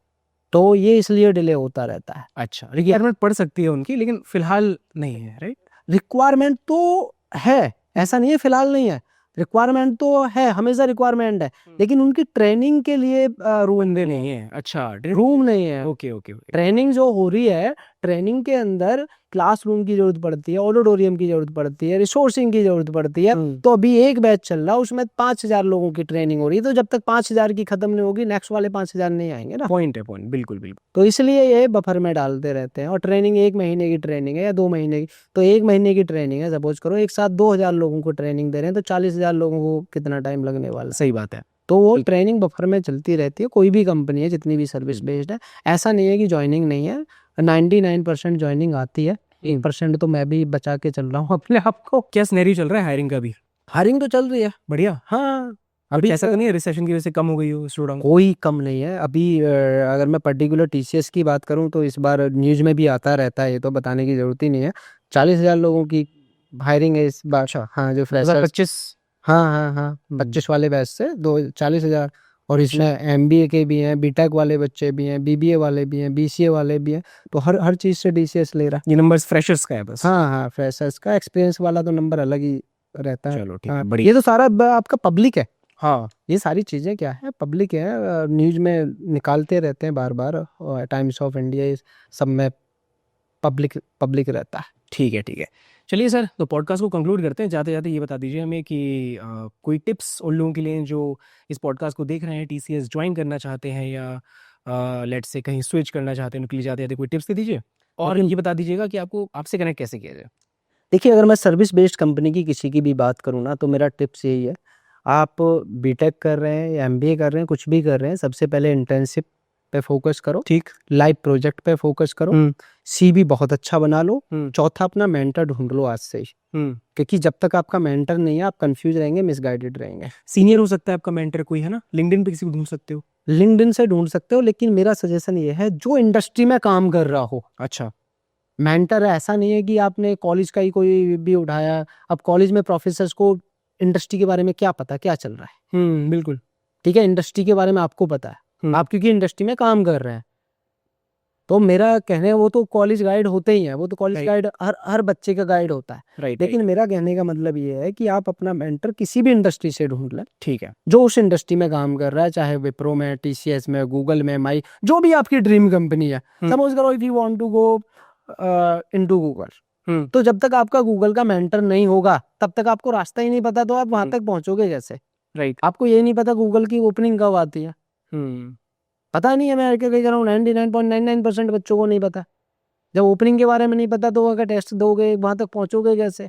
Speaker 4: तो ये इसलिए डिले होता रहता है।
Speaker 1: अच्छा, रिक्वायरमेंट पड़ सकती है उनकी, लेकिन फिलहाल नहीं है, राइट?
Speaker 4: रिक्वायरमेंट तो है, ऐसा नहीं है फिलहाल नहीं है, रिक्वायरमेंट तो है, हमेशा रिक्वायरमेंट है, लेकिन उनकी ट्रेनिंग के लिए रूम
Speaker 1: बंदे नहीं है, अच्छा
Speaker 4: रूम नहीं है।
Speaker 1: ओके ओके
Speaker 4: ट्रेनिंग जो हो रही है, ट्रेनिंग के अंदर क्लासरूम की जरूरत पड़ती है, ऑडिटोरियम की जरूरत पड़ती है, रिसोर्सिंग की जरूरत पड़ती है। तो अभी एक बैच चल रहा है, उसमें 5,000 लोगों की ट्रेनिंग हो रही है, तो जब तक 5,000 की खत्म नहीं होगी, नेक्स्ट वाले 5,000 नहीं आएंगे ना।
Speaker 1: पॉइंट है, पॉइंट, बिल्कुल बिल्कुल।
Speaker 4: तो इसलिए ये बफर में डालते रहते हैं। और ट्रेनिंग 1 महीने की ट्रेनिंग है या 2 महीने की, तो 1 महीने की ट्रेनिंग है, सपोज करो एक साथ 2,000 लोगों को ट्रेनिंग दे रहे हैं, तो 40,000 लोगों को कितना टाइम लगने वाला है।
Speaker 1: सही बात है।
Speaker 4: तो वो ट्रेनिंग बफर में चलती रहती है। कोई भी कंपनी है, जितनी भी सर्विस बेस्ड है, ऐसा नहीं है कि ज्वाइनिंग नहीं है, 99% ज्वाइनिंग आती है, 1% तो मैं भी बचा के चल रहा हूँ अपने आप को।
Speaker 1: क्या सिनेरियो चल रहा है हायरिंग का भी?
Speaker 4: हायरिंग तो चल रही है,
Speaker 1: बढ़िया।
Speaker 4: हाँ।
Speaker 1: अभी ऐसा तो नहीं है रिसेशन की वजह से कम हो गई हो स्लो डाउन?
Speaker 4: कोई कम नहीं है अभी। अगर मैं पर्टिकुलर टीसीएस की बात करूं तो इस बार न्यूज में भी आता रहता है, ये तो बताने की जरूरत ही नहीं है। 40,000 लोगों की हायरिंग है इस बार। हाँ, जो फ्रेशर्स,
Speaker 1: 2025।
Speaker 4: हाँ 25 वाले बैच से 40,000। और इसमें एमबीए के भी हैं, बीटेक वाले बच्चे भी हैं, बीबीए वाले भी हैं, बीसीए वाले भी हैं, तो हर चीज से डीसीएस ले रहा है।
Speaker 1: ये नंबर्स फ्रेशर्स का है बस?
Speaker 4: हाँ, फ्रेशर्स का। एक्सपीरियंस वाला तो नंबर अलग ही रहता है।
Speaker 1: चलो ठीक
Speaker 4: हाँ,
Speaker 1: है, बढ़िया।
Speaker 4: ये तो सारा आपका पब्लिक है।
Speaker 1: हाँ,
Speaker 4: ये सारी चीज़ें क्या है, पब्लिक है, न्यूज़ में निकालते रहते हैं बार बार, और टाइम्स ऑफ इंडिया, इस सब में पब्लिक रहता है।
Speaker 1: ठीक है ठीक है। चलिए सर, तो पॉडकास्ट को कंक्लूड करते हैं। जाते जाते ये बता दीजिए हमें कि कोई टिप्स उन लोगों के लिए जो इस पॉडकास्ट को देख रहे हैं, टीसीएस ज्वाइन करना चाहते हैं या लेट्स से कहीं स्विच करना चाहते हैं, उनके लिए जाते जाते कोई टिप्स दे दीजिए। और ये बता दीजिएगा कि आपको आपसे कनेक्ट कैसे किया जाए।
Speaker 4: देखिए, अगर मैं सर्विस बेस्ड कंपनी की किसी की भी बात करूँ ना, तो मेरा टिप्स यही है, आप बीटेक कर रहे हैं या एमबीए कर रहे हैं, कुछ भी कर रहे हैं, सबसे पहले इंटर्नशिप पे फोकस करो।
Speaker 1: ठीक।
Speaker 4: लाइव प्रोजेक्ट पे फोकस करो। सीवी बहुत अच्छा बना लो। चौथा, अपना मेंटर ढूंढ लो आज से ही, क्योंकि जब तक आपका मेंटर नहीं है, आप कंफ्यूज रहेंगे, मिसगाइडेड रहेंगे।
Speaker 1: सीनियर हो सकता है आपका मेंटर कोई, है ना? लिंक्डइन पे किसी को ढूंढ सकते हो?
Speaker 4: लिंक्डइन से ढूंढ सकते हो, लेकिन मेरा सजेशन ये है, जो इंडस्ट्री में काम कर रहा हो।
Speaker 1: अच्छा।
Speaker 4: मेंटर ऐसा नहीं है कि आपने कॉलेज का ही कोई भी उठाया। अब कॉलेज में प्रोफेसर्स को इंडस्ट्री के बारे में क्या पता, क्या चल रहा है।
Speaker 1: बिल्कुल।
Speaker 4: ठीक है, इंडस्ट्री के बारे में आपको पता है, आप क्योंकि इंडस्ट्री में काम कर रहे हैं। तो मेरा कहने, वो तो कॉलेज गाइड होते ही हैं, वो तो कॉलेज गाइड हर बच्चे का गाइड होता है।
Speaker 1: राइट।
Speaker 4: लेकिन मेरा कहने का मतलब ये है कि आप अपना मेंटर किसी भी इंडस्ट्री से ढूंढ लें,
Speaker 1: ठीक है,
Speaker 4: जो उस इंडस्ट्री में काम कर रहा है, चाहे विप्रो में, टीसीएस में, गूगल में, माई, जो भी आपकी ड्रीम कंपनी है। सपोज करो, if you want to go into Google, तो जब तक आपका गूगल का मेंटर नहीं होगा, तब तक आपको रास्ता ही नहीं पता, तो आप वहां तक पहुंचोगे कैसे?
Speaker 1: राइट।
Speaker 4: आपको ये नहीं पता गूगल की ओपनिंग कब आती है, पता नहीं है। मैं कह रहा हूँ 99.99% बच्चों को नहीं पता। जब ओपनिंग के बारे में नहीं पता, तो अगर टेस्ट दोगे, वहां तक पहुंचोगे कैसे?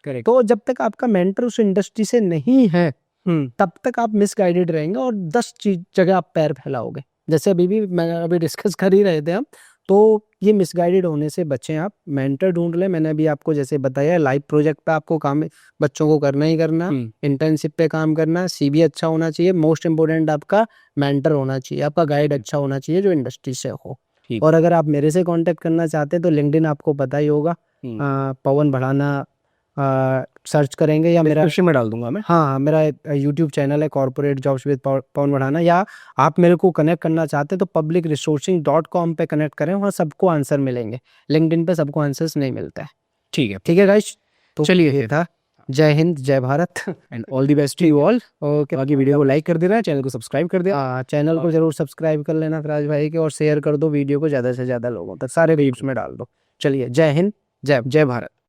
Speaker 1: करेक्ट।
Speaker 4: तो जब तक आपका मेंटर उस इंडस्ट्री से नहीं है, तब तक आप मिसगाइडेड रहेंगे और 10 जगह आप पैर फैलाओगे। जैसे अभी डिस्कस कर ही रहे थे हम, तो ये मिसगाइडेड होने से बचें आप। मेंटर ढूंढ लें। मैंने अभी आपको जैसे बताया, लाइव प्रोजेक्ट पे आपको काम बच्चों को करना ही करना, इंटर्नशिप पे काम करना, सीवी अच्छा होना चाहिए, मोस्ट इंपोर्टेंट आपका मेंटर होना चाहिए, आपका गाइड अच्छा होना चाहिए जो इंडस्ट्री से हो। और अगर आप मेरे से कांटेक्ट करना चाहते हैं, तो लिंक्डइन आपको पता ही होगा, पवन भड़ाना सर्च करेंगे, या मेरा
Speaker 1: डिस्क्रिप्शन में डाल दूंगा मैं।
Speaker 4: हाँ, मेरा यूट्यूब चैनल है कॉर्पोरेट जॉब्स विद पवन भड़ाना। या आप मेरे को कनेक्ट करना चाहते हैं, तो publicresourcing.com पे कनेक्ट करें, वहाँ सबको आंसर मिलेंगे। लिंक्डइन पे सबको आंसर्स नहीं मिलता है। ठीक है गाइस, तो
Speaker 1: चलिए,
Speaker 4: ये था। जय हिंद, जय Bharat,
Speaker 1: and all the best to you all.
Speaker 4: Okay.
Speaker 1: बाकी वीडियो को लाइक कर देना, चैनल को सब्सक्राइब कर देना।
Speaker 4: चैनल को जरूर सब्सक्राइब कर लेना फिराज भाई के, और शेयर कर दो वीडियो को ज़्यादा से ज़्यादा लोगों तक, सारे ग्रुप्स में डाल दो। चलिए, जय हिंद, जय भारत।